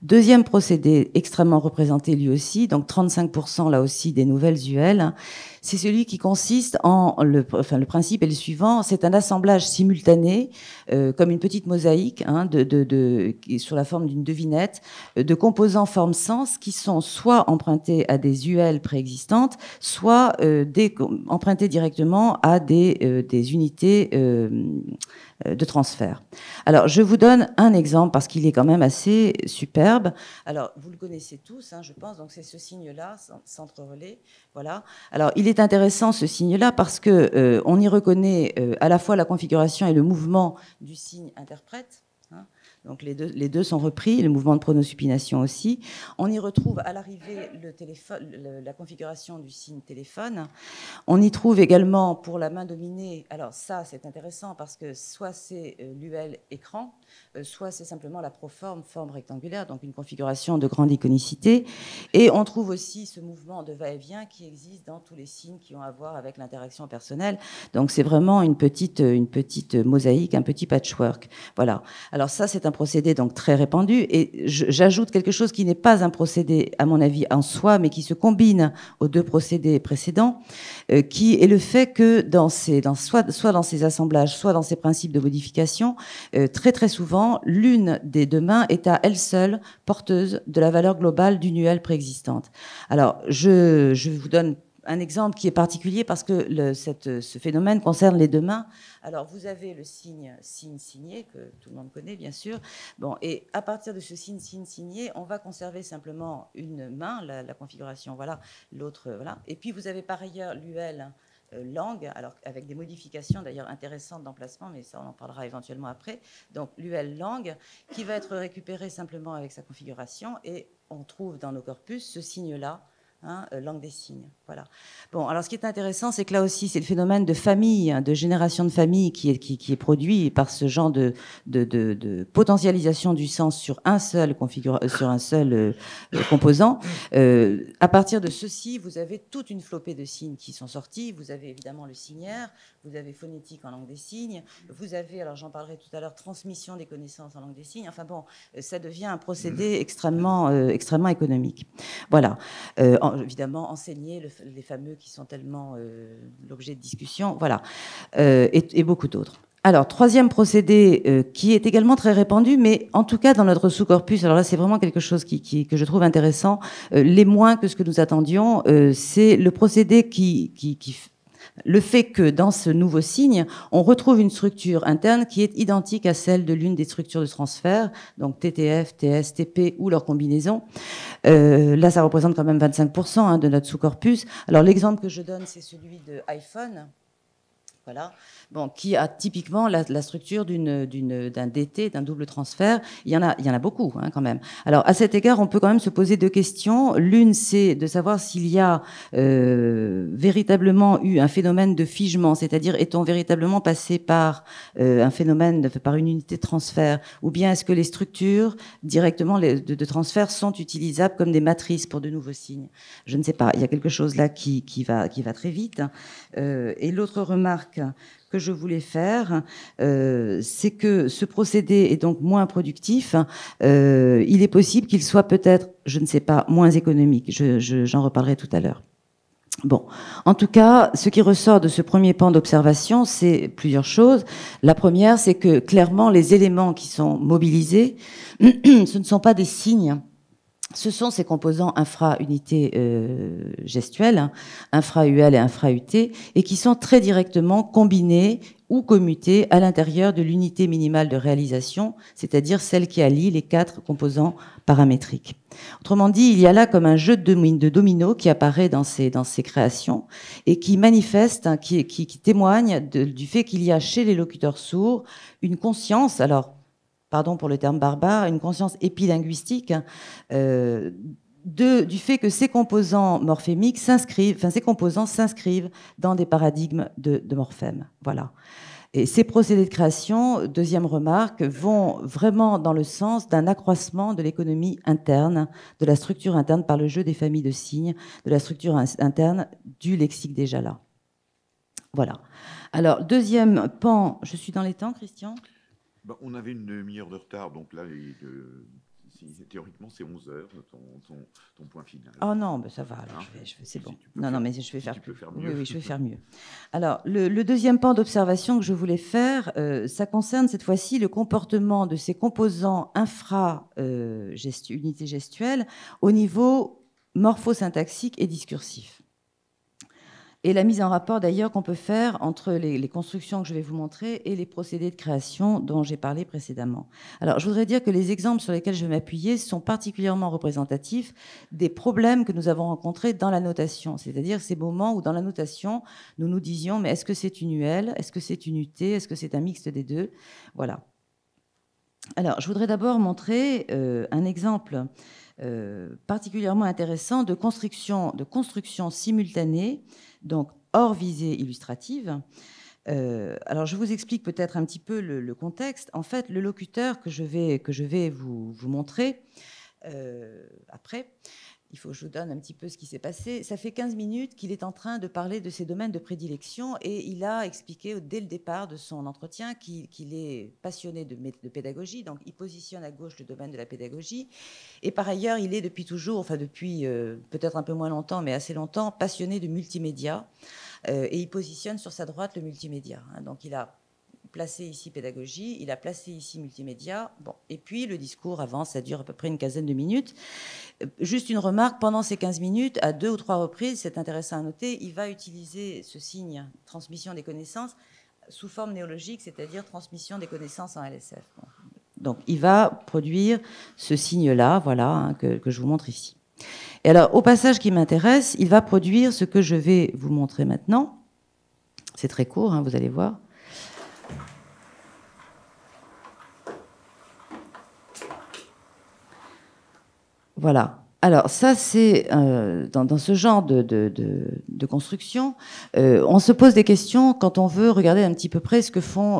S2: 2e procédé extrêmement représenté lui aussi, donc 35% là aussi des nouvelles UL, c'est celui qui consiste le principe est le suivant, c'est un assemblage simultané, comme une petite mosaïque, hein, sur la forme d'une devinette, de composants forme-sens qui sont soit empruntés à des UL préexistantes, soit empruntés directement à des unités de transfert. Alors, je vous donne un exemple parce qu'il est quand même assez superbe. Alors, vous le connaissez tous, hein, je pense, donc c'est ce signe-là, centre relais, voilà. Alors, il est intéressant ce signe-là parce que on y reconnaît à la fois la configuration et le mouvement du signe interprète. Hein. Donc les deux sont repris, le mouvement de pronosupination aussi. On y retrouve à l'arrivée la configuration du signe téléphone. On y trouve également pour la main dominée, alors ça c'est intéressant parce que soit c'est l'UL écran, soit c'est simplement la proforme, forme rectangulaire, donc une configuration de grande iconicité. Et on trouve aussi ce mouvement de va-et-vient qui existe dans tous les signes qui ont à voir avec l'interaction personnelle. Donc c'est vraiment une petite mosaïque, un petit patchwork. Voilà. Alors ça c'est un procédé donc très répandu et j'ajoute quelque chose qui n'est pas un procédé à mon avis en soi, mais qui se combine aux 2 procédés précédents, qui est le fait que soit dans ces assemblages, soit dans ces principes de modification, très très souvent, l'une des 2 mains est à elle seule porteuse de la valeur globale d'une UL préexistante. Alors, je vous donne un exemple qui est particulier parce que ce phénomène concerne les 2 mains. Alors, vous avez le signe signé, que tout le monde connaît, bien sûr. Bon, et à partir de ce signe signé, on va conserver simplement une main, la configuration, voilà, l'autre, voilà. Et puis, vous avez par ailleurs l'UL langue, alors avec des modifications d'ailleurs intéressantes d'emplacement, mais ça, on en parlera éventuellement après. Donc, l'UL langue, qui va être récupérée simplement avec sa configuration, et on trouve dans nos corpus ce signe-là, hein, langue des signes. Voilà. Bon, alors ce qui est intéressant, c'est que là aussi, c'est le phénomène de famille, de génération de famille qui est produit par ce genre de potentialisation du sens sur un seul composant. À partir de ceci, vous avez toute une flopée de signes qui sont sortis. Vous avez évidemment le signaire, vous avez phonétique en langue des signes, vous avez, alors j'en parlerai tout à l'heure, transmission des connaissances en langue des signes. Enfin bon, ça devient un procédé extrêmement économique. Voilà. Évidemment, enseigner les fameux qui sont tellement l'objet de discussion, voilà, et beaucoup d'autres. Alors, troisième procédé qui est également très répandu, mais en tout cas dans notre sous-corpus, alors là c'est vraiment quelque chose que je trouve intéressant, les moins que ce que nous attendions, c'est le procédé le fait que dans ce nouveau signe, on retrouve une structure interne qui est identique à celle de l'une des structures de transfert, donc TTF, TS, TP ou leur combinaison. Là, ça représente quand même 25% de notre sous-corpus. Alors l'exemple que je donne, c'est celui de iPhone. Voilà. Bon, qui a typiquement la structure d'un DT, d'un double transfert. Il y en a beaucoup quand même. Alors à cet égard, on peut quand même se poser deux questions. L'une, c'est de savoir s'il y a véritablement eu un phénomène de figement, c'est-à-dire est-on véritablement passé par un phénomène, par une unité de transfert, ou bien est-ce que les structures directement de transfert sont utilisables comme des matrices pour de nouveaux signes? Je ne sais pas. Il y a quelque chose là qui va très vite. Et l'autre remarque que je voulais faire, c'est que ce procédé est donc moins productif. Il est possible qu'il soit peut-être, je ne sais pas, moins économique. J'en reparlerai tout à l'heure. Bon, en tout cas, ce qui ressort de ce premier pan d'observation, c'est plusieurs choses. La première, c'est que clairement, les éléments qui sont mobilisés, ce ne sont pas des signes. Ce sont ces composants infra-unités gestuelles, infra-UL et infra-UT, et qui sont très directement combinés ou commutés à l'intérieur de l'unité minimale de réalisation, c'est-à-dire celle qui allie les 4 composants paramétriques. Autrement dit, il y a là comme un jeu de dominos qui apparaît dans ces créations et qui manifeste, qui témoigne du fait qu'il y a chez les locuteurs sourds une conscience, alors pardon pour le terme barbare, une conscience épilinguistique du fait que ces composants morphémiques ces composants s'inscrivent dans des paradigmes de morphèmes. Voilà. Et ces procédés de création, deuxième remarque, vont vraiment dans le sens d'un accroissement de l'économie interne, de la structure interne par le jeu des familles de signes, de la structure interne du lexique déjà là. Voilà. Alors, deuxième pan, je suis dans les temps, Christian ?
S1: On avait une demi-heure de retard, donc là, théoriquement, c'est 11 heures, ton point final.
S2: Oh non, ça va, alors c'est bon. Non, mais je vais faire mieux. Oui, je vais faire mieux. Alors, le deuxième pan d'observation que je voulais faire, ça concerne cette fois-ci le comportement de ces composants infra-unités gestuelles au niveau morphosyntaxique et discursif. Et la mise en rapport d'ailleurs qu'on peut faire entre les constructions que je vais vous montrer et les procédés de création dont j'ai parlé précédemment. Alors, je voudrais dire que les exemples sur lesquels je vais m'appuyer sont particulièrement représentatifs des problèmes que nous avons rencontrés dans la notation, c'est-à-dire ces moments où dans la notation, nous nous disions, mais est-ce que c'est une UL, est-ce que c'est une UT, est-ce que c'est un mixte des deux? Voilà. Alors, je voudrais d'abord montrer un exemple particulièrement intéressant de construction simultanée, donc hors visée illustrative. Alors, je vous explique peut-être un petit peu le contexte. En fait, le locuteur que je vais vous montrer après, il faut que je vous donne un petit peu ce qui s'est passé. Ça fait 15 minutes qu'il est en train de parler de ses domaines de prédilection et il a expliqué dès le départ de son entretien qu'il est passionné de pédagogie, donc il positionne à gauche le domaine de la pédagogie. Et par ailleurs, il est depuis toujours, enfin depuis peut-être un peu moins longtemps, mais assez longtemps, passionné de multimédia. Et il positionne sur sa droite le multimédia. Donc il a placé ici pédagogie, il a placé ici multimédia. Bon, et puis le discours avance, ça dure à peu près une quinzaine de minutes. Juste une remarque, pendant ces 15 minutes, à 2 ou 3 reprises, c'est intéressant à noter, il va utiliser ce signe transmission des connaissances sous forme néologique, c'est-à-dire transmission des connaissances en LSF. Donc il va produire ce signe-là, voilà, que je vous montre ici. Et alors, au passage qui m'intéresse, il va produire ce que je vais vous montrer maintenant. C'est très court, vous allez voir. Voilà. Alors ça, c'est dans ce genre de construction, on se pose des questions quand on veut regarder un petit peu près ce que font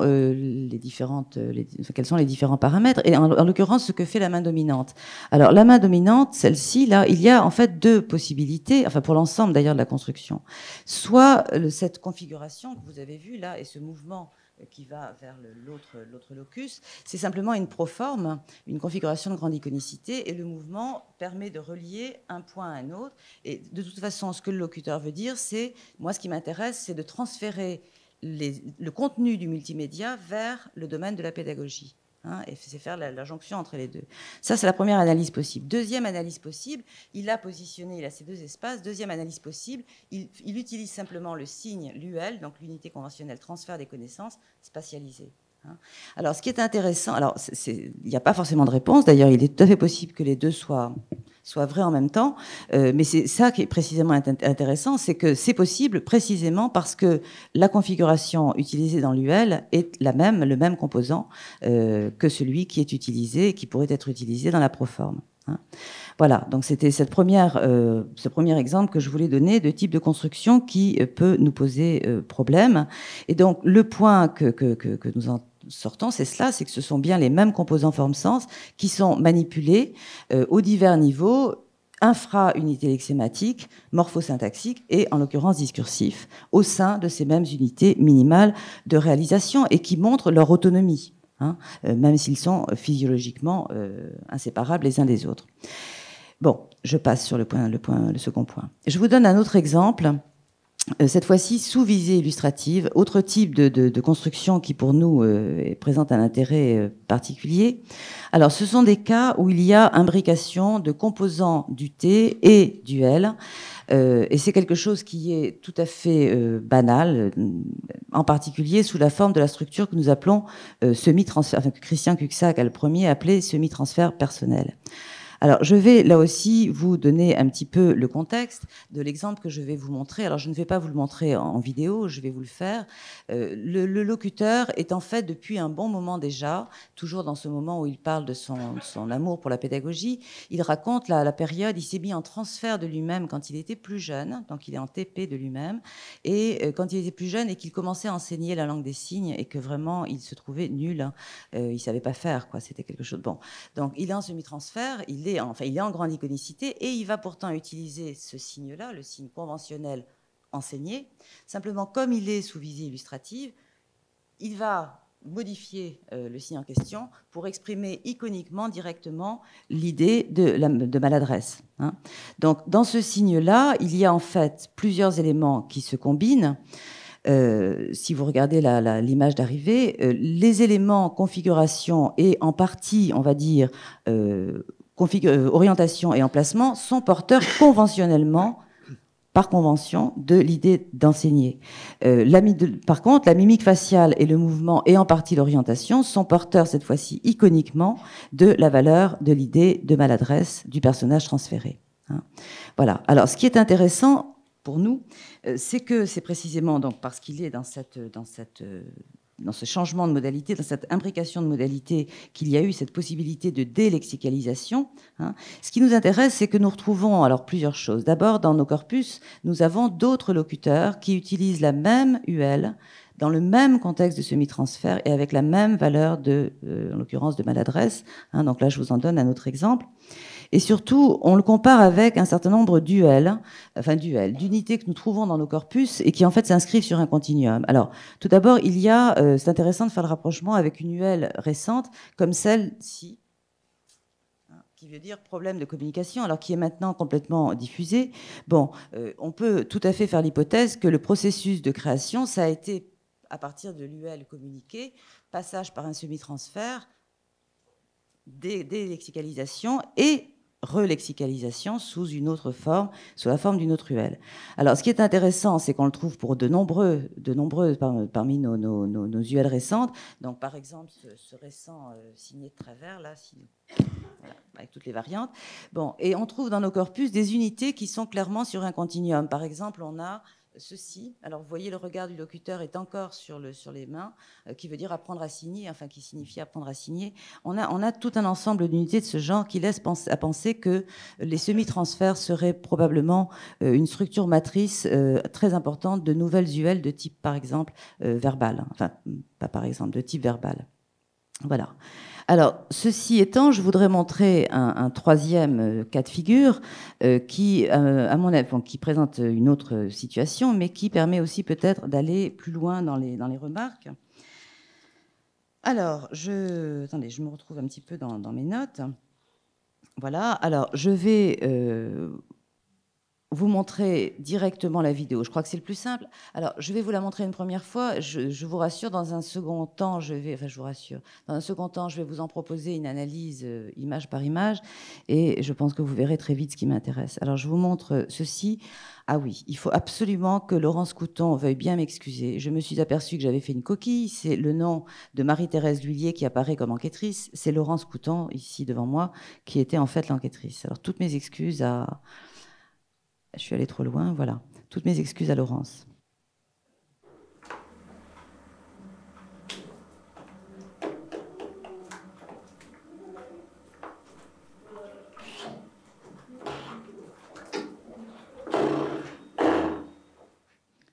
S2: quels sont les différents paramètres, et en l'occurrence ce que fait la main dominante. Alors la main dominante, celle-ci, là, il y a en fait 2 possibilités, enfin pour l'ensemble d'ailleurs de la construction. Soit cette configuration que vous avez vue là, et ce mouvement qui va vers l'autre locus, c'est simplement une proforme, une configuration de grande iconicité, et le mouvement permet de relier un point à un autre. Et de toute façon, ce que le locuteur veut dire, c'est, moi ce qui m'intéresse, c'est de transférer le contenu du multimédia vers le domaine de la pédagogie. Et c'est faire la jonction entre les deux. Ça, c'est la première analyse possible. Deuxième analyse possible, il a ces deux espaces. Deuxième analyse possible, il utilise simplement le signe, l'UL, donc l'unité conventionnelle transfert des connaissances spatialisées. Alors, ce qui est intéressant, il n'y a pas forcément de réponse. D'ailleurs, il est tout à fait possible que les deux soient vrais en même temps. Mais c'est ça qui est précisément intéressant, c'est que c'est possible précisément parce que la configuration utilisée dans l'UL est le même composant que celui qui est utilisé, qui pourrait être utilisé dans la proforme. Voilà, donc c'était ce premier exemple que je voulais donner de type de construction qui peut nous poser problème. Et donc, le point que nous en sortons, c'est cela, c'est que ce sont bien les mêmes composants forme-sens qui sont manipulés aux divers niveaux, infra-unités lexématiques, morphosyntaxiques et, en l'occurrence, discursifs, au sein de ces mêmes unités minimales de réalisation et qui montrent leur autonomie, même s'ils sont physiologiquement inséparables les uns des autres. Bon, je passe sur le second point. Je vous donne un autre exemple. Cette fois-ci, sous visée illustrative, autre type de construction qui, pour nous, présente un intérêt particulier. Alors, ce sont des cas où il y a imbrication de composants du T et du L. Et c'est quelque chose qui est tout à fait banal, en particulier sous la forme de la structure que nous appelons semi-transfert, que Christian Cuxac a le premier appelé semi-transfert personnel. Alors, je vais là aussi vous donner un petit peu le contexte de l'exemple que je vais vous montrer. Alors, je ne vais pas vous le montrer en vidéo, je vais vous le faire. Le locuteur est en fait, depuis un bon moment déjà, toujours dans ce moment où il parle de son amour pour la pédagogie, il raconte la période, il s'est mis en transfert de lui-même quand il était plus jeune, donc il est en TP de lui-même, et quand il était plus jeune et qu'il commençait à enseigner la langue des signes et que vraiment il se trouvait nul, il ne savait pas faire, quoi. C'était quelque chose de bon. Donc, il est en semi-transfert, il est en grande iconicité et il va pourtant utiliser ce signe-là, le signe conventionnel enseigné. Simplement, comme il est sous visée illustrative, il va modifier le signe en question pour exprimer iconiquement, directement, l'idée de maladresse. Donc, dans ce signe-là, il y a en fait plusieurs éléments qui se combinent. Si vous regardez l'image d'arrivée, les éléments configuration et en partie, on va dire, orientation et emplacement sont porteurs conventionnellement, par convention, de l'idée d'enseigner. Par contre, la mimique faciale et le mouvement, et en partie l'orientation, sont porteurs, cette fois-ci, iconiquement, de la valeur de l'idée de maladresse du personnage transféré. Voilà. Alors, ce qui est intéressant pour nous, c'est que c'est précisément donc parce qu'il est dans ce changement de modalité, dans cette imbrication de modalité, qu'il y a eu cette possibilité de délexicalisation. Ce qui nous intéresse, c'est que nous retrouvons alors plusieurs choses. D'abord, dans nos corpus, nous avons d'autres locuteurs qui utilisent la même UL dans le même contexte de semi-transfert et avec la même valeur en l'occurrence de maladresse. Donc là, je vous en donne un autre exemple. Et surtout, on le compare avec un certain nombre d'unités que nous trouvons dans nos corpus et qui en fait s'inscrivent sur un continuum. Alors, tout d'abord, c'est intéressant de faire le rapprochement avec une UL récente comme celle-ci, qui veut dire problème de communication, alors qui est maintenant complètement diffusée. Bon, on peut tout à fait faire l'hypothèse que le processus de création, ça a été à partir de l'UL communiqué, passage par un semi-transfert, délexicalisation et relexicalisation sous une autre forme, sous la forme d'une autre UL. Alors, ce qui est intéressant, c'est qu'on le trouve pour de nombreux parmi nos UL récentes. Donc, par exemple, ce récent signé de travers, là, voilà, avec toutes les variantes. Bon, et on trouve dans nos corpus des unités qui sont clairement sur un continuum. Par exemple, on a ceci. Alors, vous voyez, le regard du locuteur est encore sur les mains, qui veut dire apprendre à signer, enfin, qui signifie apprendre à signer. On a tout un ensemble d'unités de ce genre qui laisse à penser que les semi-transferts seraient probablement une structure matrice très importante de nouvelles UL de type, par exemple, verbal. Enfin, pas par exemple, de type verbal. Voilà. Alors, ceci étant, je voudrais montrer un troisième cas de figure qui, à mon avis, qui présente une autre situation, mais qui permet aussi peut-être d'aller plus loin dans les remarques. Alors, attendez, je me retrouve un petit peu dans mes notes. Voilà. Alors, je vais vous montrer directement la vidéo. Je crois que c'est le plus simple. Alors, je vais vous la montrer une première fois. Je vous rassure, dans un second temps, je vous rassure, dans un second temps, je vais vous en proposer une analyse image par image, et je pense que vous verrez très vite ce qui m'intéresse. Alors, je vous montre ceci. Ah oui, il faut absolument que Laurence Couton veuille bien m'excuser. Je me suis aperçue que j'avais fait une coquille. C'est le nom de Marie-Thérèse Lhuillier qui apparaît comme enquêtrice. C'est Laurence Couton, ici devant moi, qui était en fait l'enquêtrice. Alors, toutes mes excuses à... Je suis allée trop loin, voilà. Toutes mes excuses à Laurence.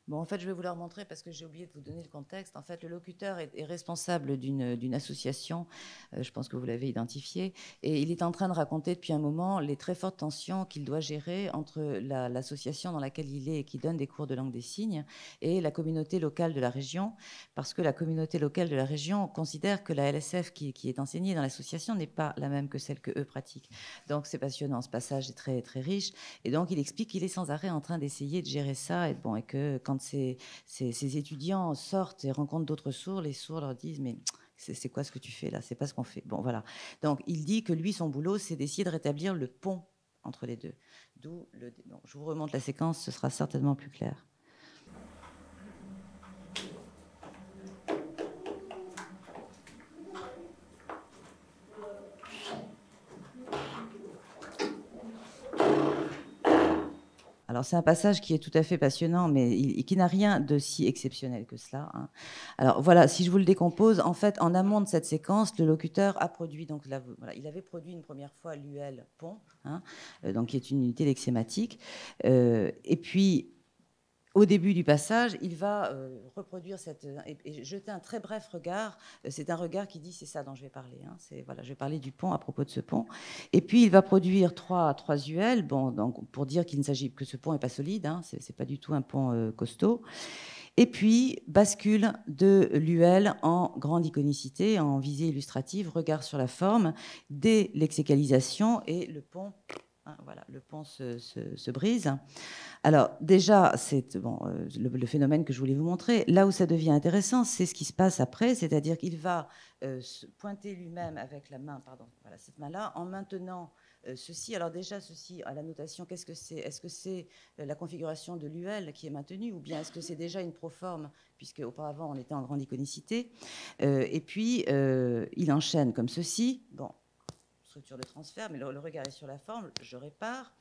S2: Bon, en fait, je vais vous la remontrer parce que j'ai oublié de vous donner le contexte. En fait, le locuteur est responsable d'une association, je pense que vous l'avez identifié, et il est en train de raconter depuis un moment les très fortes tensions qu'il doit gérer entre l'association dans laquelle il est et qui donne des cours de langue des signes et la communauté locale de la région, parce que la communauté locale de la région considère que la LSF qui est enseignée dans l'association n'est pas la même que celle que eux pratiquent. Donc, c'est passionnant. Ce passage est très, très riche. Et donc, il explique qu'il est sans arrêt en train d'essayer de gérer ça, et que quand ces étudiants sortent et rencontrent d'autres sourds, les sourds leur disent « mais c'est quoi ce que tu fais là? C'est pas ce qu'on fait. » Bon, voilà. Donc, il dit que lui, son boulot, c'est d'essayer de rétablir le pont entre les deux. D'où le... Bon, je vous remonte la séquence, ce sera certainement plus clair. Alors, c'est un passage qui est tout à fait passionnant, mais qui n'a rien de si exceptionnel que cela, hein. Alors, voilà, si je vous le décompose, en fait, en amont de cette séquence, le locuteur a produit, donc là, voilà, il avait produit une première fois l'UL pont, hein, donc qui est une unité lexématique. Et puis, au début du passage, il va reproduire et jeter un très bref regard. C'est un regard qui dit c'est ça dont je vais parler, hein. Voilà, je vais parler du pont à propos de ce pont. Et puis il va produire trois UL. Bon, donc pour dire qu'il ne s'agit que ce pont n'est pas solide, hein, c'est pas du tout un pont costaud. Et puis bascule de l'UL en grande iconicité, en visée illustrative, regard sur la forme, délexicalisation, et le pont. Hein, voilà, le pont se brise. Alors déjà, c'est bon, le phénomène que je voulais vous montrer. Là où ça devient intéressant, c'est ce qui se passe après, c'est-à-dire qu'il va se pointer lui-même avec la main, pardon, voilà, cette main-là, en maintenant ceci. Alors déjà, ceci, à la notation, qu'est-ce que c'est? Est-ce que c'est la configuration de l'UL qui est maintenue, ou bien est-ce que c'est déjà une proforme, puisque auparavant on était en grande iconicité? Et puis, il enchaîne comme ceci. Bon, structure de transfert, mais le regard est sur la forme, je répare.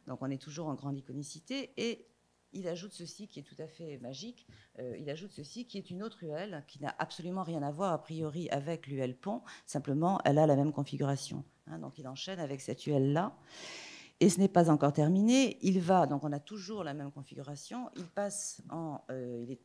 S2: Donc on est toujours en grande iconicité, et il ajoute ceci qui est tout à fait magique, il ajoute ceci qui est une autre UL qui n'a absolument rien à voir a priori avec l'UL pont, simplement elle a la même configuration, hein. Donc il enchaîne avec cette UL-là. Et ce n'est pas encore terminé. Il va, donc on a toujours la même configuration, il passe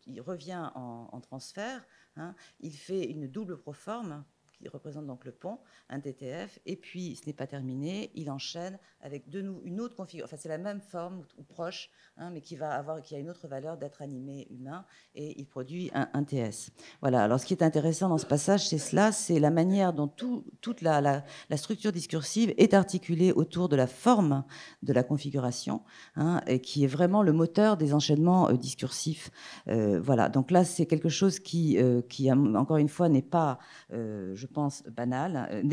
S2: il revient en transfert, hein. Il fait une double proforme qui représente donc le pont, un TTF, et puis ce n'est pas terminé, il enchaîne avec de nous une autre configuration, enfin c'est la même forme ou proche, hein, mais qui a une autre valeur d'être animé humain, et il produit un TS. Voilà, alors ce qui est intéressant dans ce passage, c'est cela, c'est la manière dont toute la structure discursive est articulée autour de la forme de la configuration, hein, et qui est vraiment le moteur des enchaînements discursifs. Voilà, donc là c'est quelque chose qui encore une fois n'est pas, je pense, banal,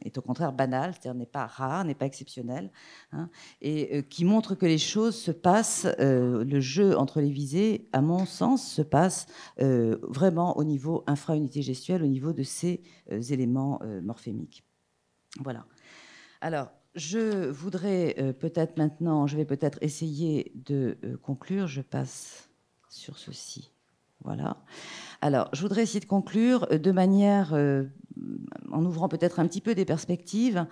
S2: est au contraire banal, c'est-à-dire n'est pas rare, n'est pas exceptionnel, hein, et qui montre que les choses se passent, le jeu entre les visées, à mon sens, se passe vraiment au niveau infra-unité gestuelle, au niveau de ces éléments morphémiques. Voilà. Alors, je voudrais peut-être maintenant, je vais peut-être essayer de conclure. Je passe sur ceci. Voilà. Alors, je voudrais essayer de conclure de manière, en ouvrant peut-être un petit peu des perspectives.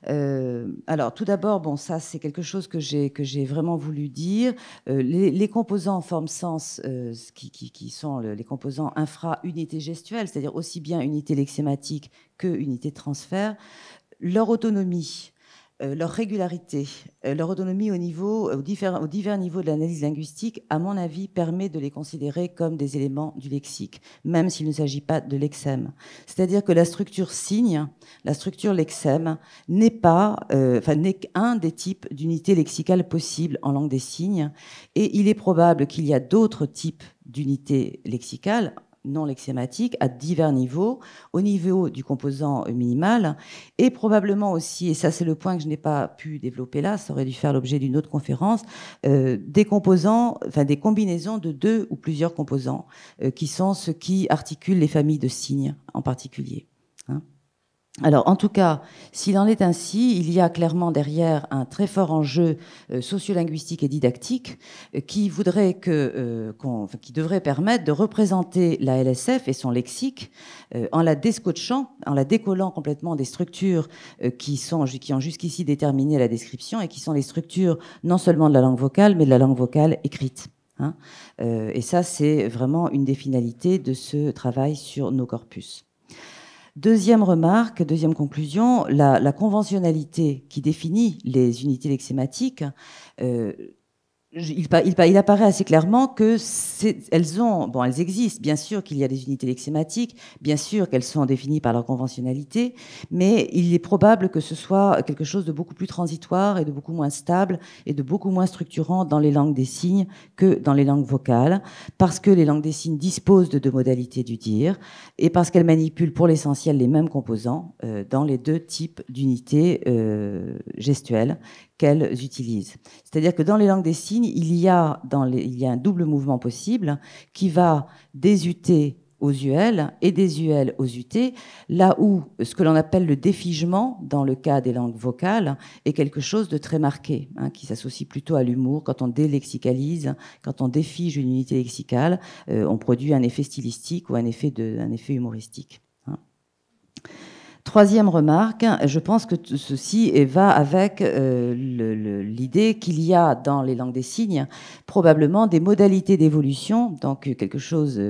S2: Alors, tout d'abord, bon, ça, c'est quelque chose que j'ai vraiment voulu dire. Les composants forme-sens, qui sont les composants infra-unité gestuelle, c'est-à-dire aussi bien unité lexématique que unité de transfert, leur autonomie, Leur régularité, leur autonomie aux divers niveaux de l'analyse linguistique, à mon avis, permet de les considérer comme des éléments du lexique, même s'il ne s'agit pas de lexème. C'est-à-dire que la structure signe, la structure lexème, n'est qu'un des types d'unités lexicales possibles en langue des signes, et il est probable qu'il y a d'autres types d'unités lexicales non lexématique à divers niveaux, au niveau du composant minimal, et probablement aussi, et ça c'est le point que je n'ai pas pu développer là, ça aurait dû faire l'objet d'une autre conférence, des composants, enfin des combinaisons de 2 ou plusieurs composants, qui sont ce qui articule les familles de signes en particulier. Hein. Alors, en tout cas, s'il en est ainsi, il y a clairement derrière un très fort enjeu sociolinguistique et didactique qui devrait permettre de représenter la LSF et son lexique en la descotchant, en la décollant complètement des structures qui ont jusqu'ici déterminé la description et qui sont les structures non seulement de la langue vocale, mais de la langue vocale écrite. Hein. Et ça, c'est vraiment une des finalités de ce travail sur nos corpus. Deuxième remarque, deuxième conclusion, la conventionnalité qui définit les unités lexématiques, il apparaît assez clairement que elles existent. Bien sûr qu'il y a des unités lexématiques, bien sûr qu'elles sont définies par leur conventionnalité, mais il est probable que ce soit quelque chose de beaucoup plus transitoire et de beaucoup moins stable et de beaucoup moins structurant dans les langues des signes que dans les langues vocales, parce que les langues des signes disposent de 2 modalités du dire et parce qu'elles manipulent pour l'essentiel les mêmes composants dans les 2 types d'unités gestuelles qu'elles utilisent. C'est-à-dire que dans les langues des signes, il y a un double mouvement possible qui va des UT aux UL et des UL aux UT, là où ce que l'on appelle le défigement, dans le cas des langues vocales, est quelque chose de très marqué, hein, qui s'associe plutôt à l'humour. Quand on délexicalise, quand on défige une unité lexicale, on produit un effet stylistique ou un effet humoristique. Hein. Troisième remarque, je pense que ceci va avec l'idée qu'il y a dans les langues des signes probablement des modalités d'évolution, donc quelque chose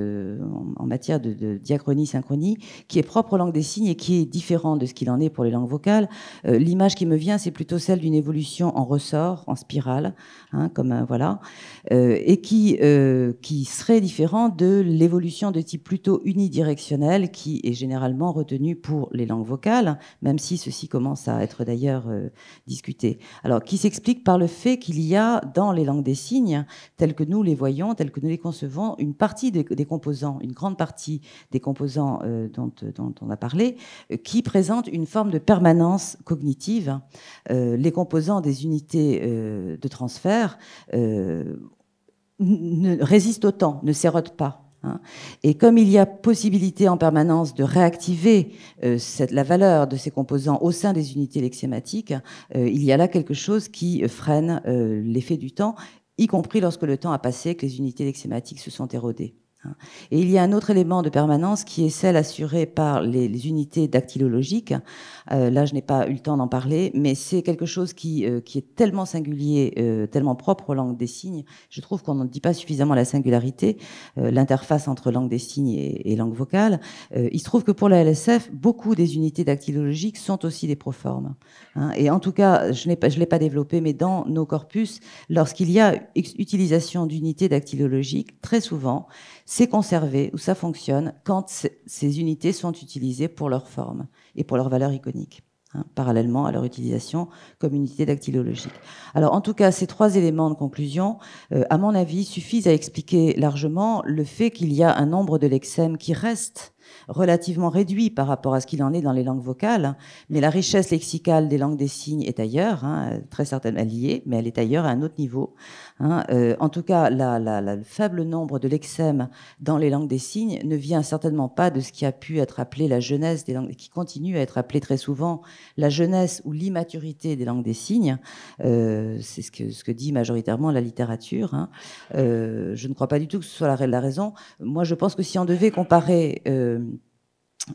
S2: en matière de diachronie, synchronie, qui est propre aux langues des signes et qui est différent de ce qu'il en est pour les langues vocales. L'image qui me vient, c'est plutôt celle d'une évolution en ressort, en spirale, hein, voilà, et qui serait différent de l'évolution de type plutôt unidirectionnel qui est généralement retenue pour les langues vocales, même si ceci commence à être d'ailleurs discuté. Alors, qui s'explique par le fait qu'il y a dans les langues des signes, telles que nous les voyons, telles que nous les concevons, une partie des composants, une grande partie des composants dont on a parlé, qui présentent une forme de permanence cognitive. Les composants des unités de transfert résistent au temps, ne s'érodent pas. Et comme il y a possibilité en permanence de réactiver la valeur de ces composants au sein des unités lexématiques, il y a là quelque chose qui freine l'effet du temps, y compris lorsque le temps a passé, que les unités lexématiques se sont érodées. Et il y a un autre élément de permanence qui est celle assurée par les unités dactylologiques. Là, je n'ai pas eu le temps d'en parler, mais c'est quelque chose qui est tellement singulier, tellement propre aux langues des signes. Je trouve qu'on n'en dit pas suffisamment la singularité, l'interface entre langue des signes et langue vocale. Il se trouve que pour la LSF, beaucoup des unités dactylologiques sont aussi des proformes. Hein, et en tout cas, je ne l'ai pas développé, mais dans nos corpus, lorsqu'il y a utilisation d'unités dactylologiques, très souvent, c'est conservé ou ça fonctionne quand ces unités sont utilisées pour leur forme et pour leur valeur iconique, hein, parallèlement à leur utilisation comme unité dactylologique. Alors en tout cas, ces 3 éléments de conclusion, à mon avis, suffisent à expliquer largement le fait qu'il y a un nombre de lexèmes qui reste relativement réduit par rapport à ce qu'il en est dans les langues vocales, mais la richesse lexicale des langues des signes est ailleurs, hein, très certainement liée, mais elle est ailleurs à un autre niveau. Hein. En tout cas, le faible nombre de lexèmes dans les langues des signes ne vient certainement pas de ce qui a pu être appelé la jeunesse des langues, qui continue à être appelé très souvent la jeunesse ou l'immaturité des langues des signes. C'est ce que dit majoritairement la littérature. Hein. Je ne crois pas du tout que ce soit la raison. Moi, je pense que si on devait comparer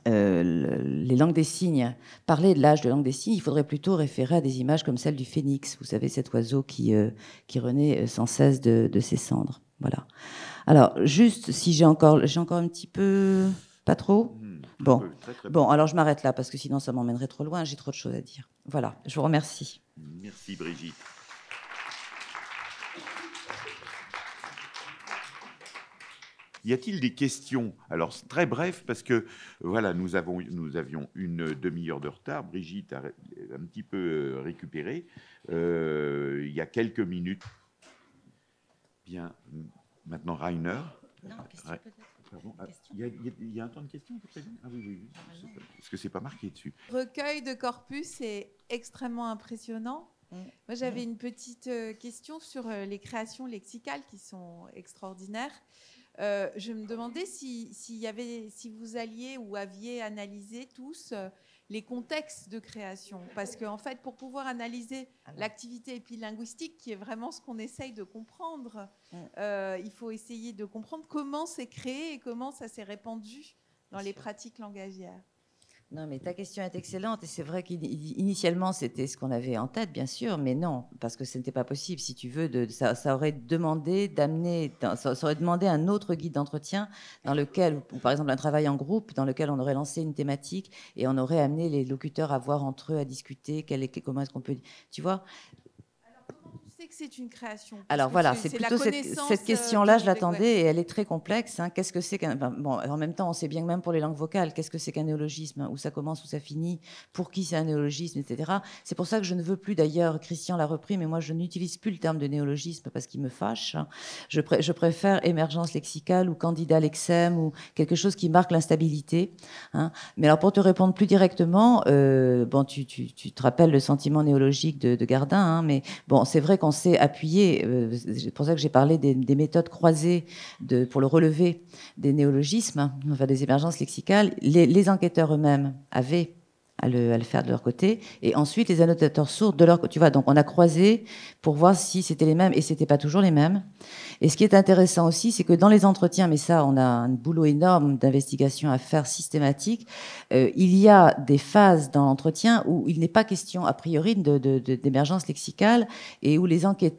S2: les langues des signes, parler de l'âge de langue des signes, il faudrait plutôt référer à des images comme celle du phénix, vous savez, cet oiseau qui renaît sans cesse de ses cendres. Voilà. Alors, juste, si j'ai encore un petit peu... Pas trop ? Bon. Très bon, alors je m'arrête là, parce que sinon ça m'emmènerait trop loin, j'ai trop de choses à dire. Voilà, je vous remercie.
S1: Merci Brigitte. Y a-t-il des questions? Alors, c'est très bref, parce que voilà, nous avions une demi-heure de retard. Brigitte a un petit peu récupéré. Il y a quelques minutes. Bien, maintenant Rainer.
S2: Non, question peut-être.
S1: Pardon. Il y a un temps de questions prévu? Ah oui. Parce que c'est pas marqué dessus.
S3: Le recueil de corpus est extrêmement impressionnant. Moi, j'avais une petite question sur les créations lexicales qui sont extraordinaires. Je me demandais si vous alliez ou aviez analysé tous les contextes de création. Parce qu'en fait, pour pouvoir analyser l'activité épilinguistique, qui est vraiment ce qu'on essaye de comprendre, il faut essayer de comprendre comment c'est créé et comment ça s'est répandu dans les pratiques langagières.
S2: Non, mais ta question est excellente et c'est vrai qu'initialement c'était ce qu'on avait en tête, bien sûr, mais non, parce que ce n'était pas possible. Si tu veux, ça aurait demandé ça aurait demandé un autre guide d'entretien dans lequel, ou par exemple un travail en groupe, dans lequel on aurait lancé une thématique et on aurait amené les locuteurs à voir entre eux, à discuter, comment est-ce qu'on peut, tu vois.
S3: Que c'est une création?
S2: Alors voilà, c'est plutôt cette question-là, je l'attendais et elle est très complexe. Hein. Qu'est-ce que c'est qu'un... Bon, en même temps, on sait bien que même pour les langues vocales, qu'est-ce que c'est qu'un néologisme? Où ça commence, où ça finit? Pour qui c'est un néologisme, etc. C'est pour ça que je ne veux plus, d'ailleurs, Christian l'a repris, mais moi je n'utilise plus le terme de néologisme parce qu'il me fâche. Je préfère émergence lexicale ou candidat lexème ou quelque chose qui marque l'instabilité. Hein. Mais alors pour te répondre plus directement, bon, tu te rappelles le sentiment néologique de Gardin, hein, mais bon, c'est vrai qu'on s'est appuyé, c'est pour ça que j'ai parlé des méthodes croisées pour le relevé des néologismes, enfin des émergences lexicales. Les enquêteurs eux-mêmes avaient à le faire de leur côté, et ensuite les annotateurs sourds de leur côté. Tu vois, donc on a croisé pour voir si c'était les mêmes, et c'était pas toujours les mêmes. Et ce qui est intéressant aussi, c'est que dans les entretiens, mais ça, on a un boulot énorme d'investigation à faire systématique, il y a des phases dans l'entretien où il n'est pas question, a priori, d'émergence lexicale, et où les enquêtés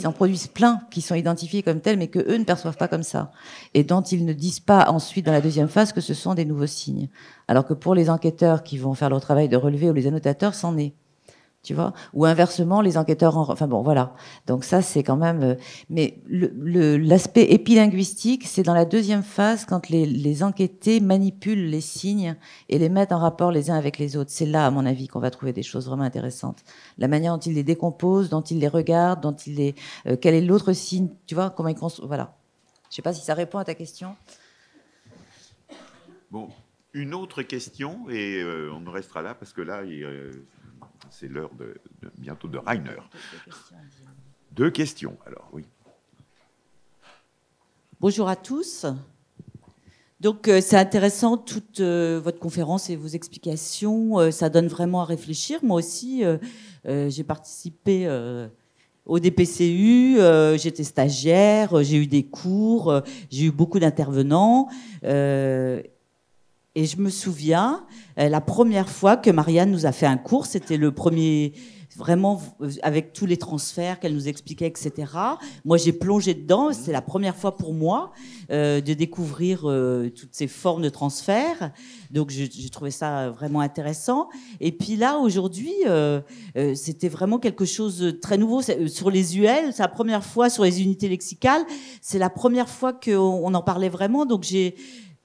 S2: en produisent plein qui sont identifiés comme tels, mais que eux ne perçoivent pas comme ça, et dont ils ne disent pas ensuite, dans la deuxième phase, que ce sont des nouveaux signes. Alors que pour les enquêteurs qui vont faire leur travail de relevé, ou les annotateurs, c'en est. Tu vois, ou inversement, les enquêteurs enfin bon, voilà. Donc ça, c'est quand même... mais l'aspect épilinguistique, c'est dans la deuxième phase, quand les enquêtés manipulent les signes et les mettent en rapport les uns avec les autres. C'est là, à mon avis, qu'on va trouver des choses vraiment intéressantes. La manière dont ils les décomposent, dont ils les regardent, dont ils les... quel est l'autre signe, tu vois, comment ils construisent... Voilà. Je ne sais pas si ça répond à ta question.
S1: Bon, une autre question, et on en restera là, parce que là... c'est l'heure bientôt de Rainer. Deux questions, alors, oui.
S4: Bonjour à tous. Donc, c'est intéressant, toute votre conférence et vos explications. Ça donne vraiment à réfléchir. Moi aussi, j'ai participé au DPCU, j'étais stagiaire, j'ai eu des cours, j'ai eu beaucoup d'intervenants. Et je me souviens, la première fois que Marianne nous a fait un cours, c'était le premier, vraiment avec tous les transferts qu'elle nous expliquait, etc. Moi, j'ai plongé dedans. C'est la première fois pour moi de découvrir toutes ces formes de transfert. Donc, j'ai trouvé ça vraiment intéressant. Et puis là, aujourd'hui, c'était vraiment quelque chose de très nouveau. Sur les UL, c'est la première fois, sur les unités lexicales, c'est la première fois qu'on en parlait vraiment. Donc,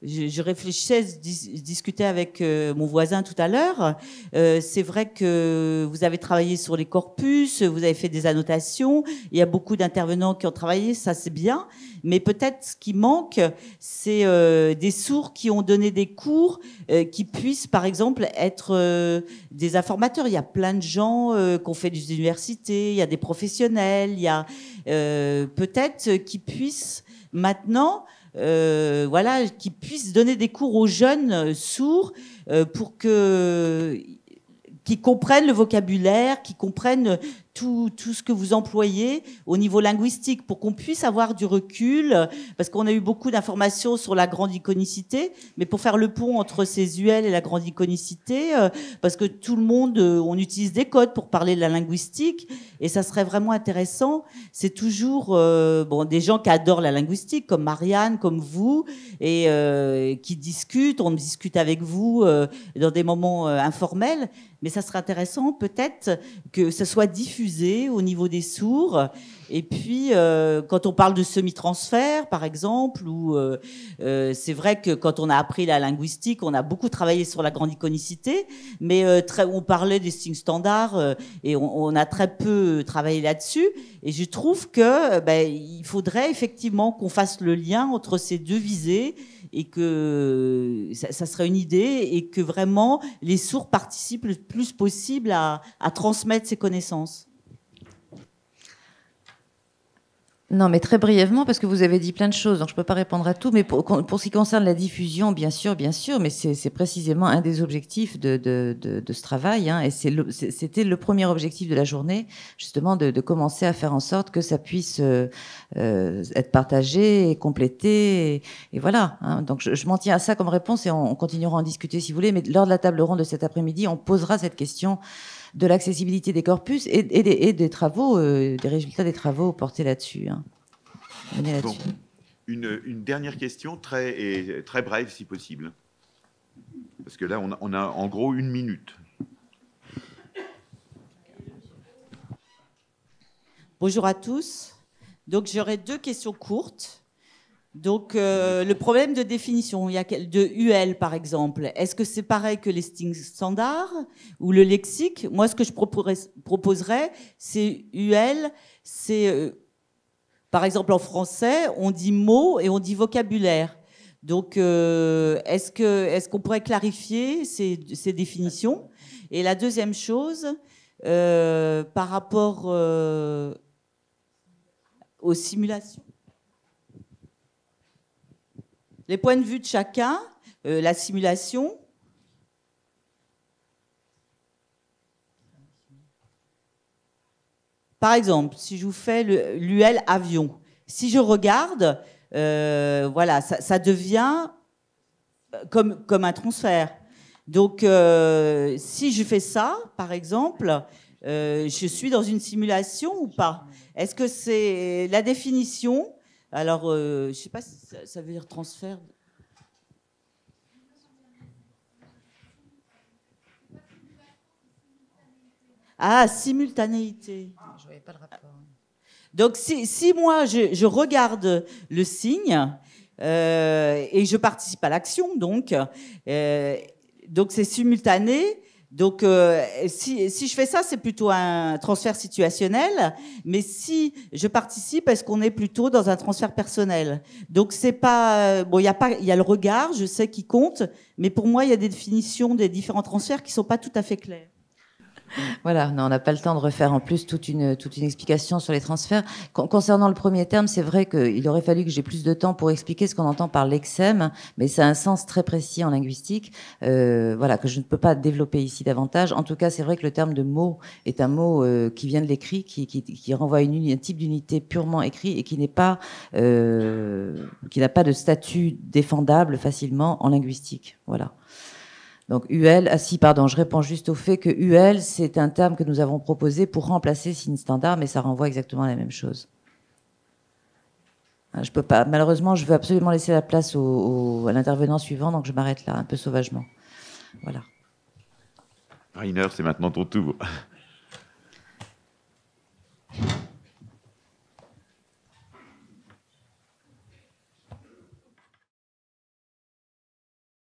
S4: je réfléchissais, je discutais avec mon voisin tout à l'heure. C'est vrai que vous avez travaillé sur les corpus, vous avez fait des annotations. Il y a beaucoup d'intervenants qui ont travaillé, ça c'est bien. Mais peut-être ce qui manque, c'est des sourds qui ont donné des cours qui puissent, par exemple, être des informateurs. Il y a plein de gens qui ont fait des universités, il y a des professionnels, il y a peut-être qui puissent maintenant... voilà, qui puissent donner des cours aux jeunes sourds pour qu'ils comprennent le vocabulaire, qu'ils comprennent tout ce que vous employez au niveau linguistique pour qu'on puisse avoir du recul, parce qu'on a eu beaucoup d'informations sur la grande iconicité, mais pour faire le pont entre ces UL et la grande iconicité, parce que tout le monde, on utilise des codes pour parler de la linguistique, et ça serait vraiment intéressant. C'est toujours des gens qui adorent la linguistique, comme Marianne, comme vous, et qui discutent, on discute avec vous dans des moments informels, mais ça serait intéressant peut-être que ça soit diffusé au niveau des sourds. Et puis, quand on parle de semi-transfert, par exemple, ou c'est vrai que quand on a appris la linguistique, on a beaucoup travaillé sur la grande iconicité, mais on parlait des signes standards et on a très peu travaillé là-dessus. Et je trouve que il faudrait effectivement qu'on fasse le lien entre ces deux visées et que ça serait une idée et que vraiment les sourds participent le plus possible à transmettre ces connaissances.
S2: Non, mais très brièvement, parce que vous avez dit plein de choses, donc je ne peux pas répondre à tout. Mais pour ce qui concerne la diffusion, bien sûr, mais c'est précisément un des objectifs de ce travail. Hein, et c'était le premier objectif de la journée, justement, de commencer à faire en sorte que ça puisse être partagé et complété. Et voilà. Hein, donc je m'en tiens à ça comme réponse et on continuera à en discuter si vous voulez. Mais lors de la table ronde de cet après-midi, on posera cette question de l'accessibilité des corpus et des travaux, des résultats des travaux portés là-dessus. Hein.
S1: Bon, une dernière question, très brève si possible. Parce que là, on a en gros 1 minute.
S4: Bonjour à tous. Donc j'aurais 2 questions courtes. Donc, le problème de définition, il y a de UL par exemple, est-ce que c'est pareil que les signes standards ou le lexique? Moi, ce que je proposerais, c'est UL, c'est, par exemple en français, on dit mot et on dit vocabulaire. Donc, est-ce qu'on pourrait clarifier ces définitions? Et la deuxième chose, par rapport aux simulations. Les points de vue de chacun, la simulation. Par exemple, si je vous fais l'UL avion, si je regarde, voilà, ça devient comme un transfert. Donc, si je fais ça, par exemple, je suis dans une simulation ou pas? Est-ce que c'est la définition? Alors, je ne sais pas si ça veut dire transfert. Ah, simultanéité.
S2: Je ne voyais pas le rapport.
S4: Donc, si moi, je regarde le signe et je participe à l'action, donc c'est simultané. Donc, si je fais ça, c'est plutôt un transfert situationnel. Mais si je participe, est-ce qu'on est plutôt dans un transfert personnel? Donc, c'est pas bon. Il y a le regard, je sais, qui compte, mais pour moi, il y a des définitions des différents transferts qui sont pas tout à fait claires.
S2: Voilà, non, on n'a pas le temps de refaire en plus toute une explication sur les transferts. Concernant le premier terme, c'est vrai qu'il aurait fallu que j'ai plus de temps pour expliquer ce qu'on entend par lexème, mais ça a un sens très précis en linguistique, voilà, que je ne peux pas développer ici davantage. En tout cas, c'est vrai que le terme de mot est un mot qui vient de l'écrit, qui renvoie à un type d'unité purement écrit et qui n'a pas de statut défendable facilement en linguistique. Voilà. Donc UL, je réponds juste au fait que UL, c'est un terme que nous avons proposé pour remplacer signe standard, mais ça renvoie exactement à la même chose. Je peux pas, malheureusement, je veux absolument laisser la place à l'intervenant suivant, donc je m'arrête là, un peu sauvagement. Voilà.
S1: Rainer, c'est maintenant ton tour.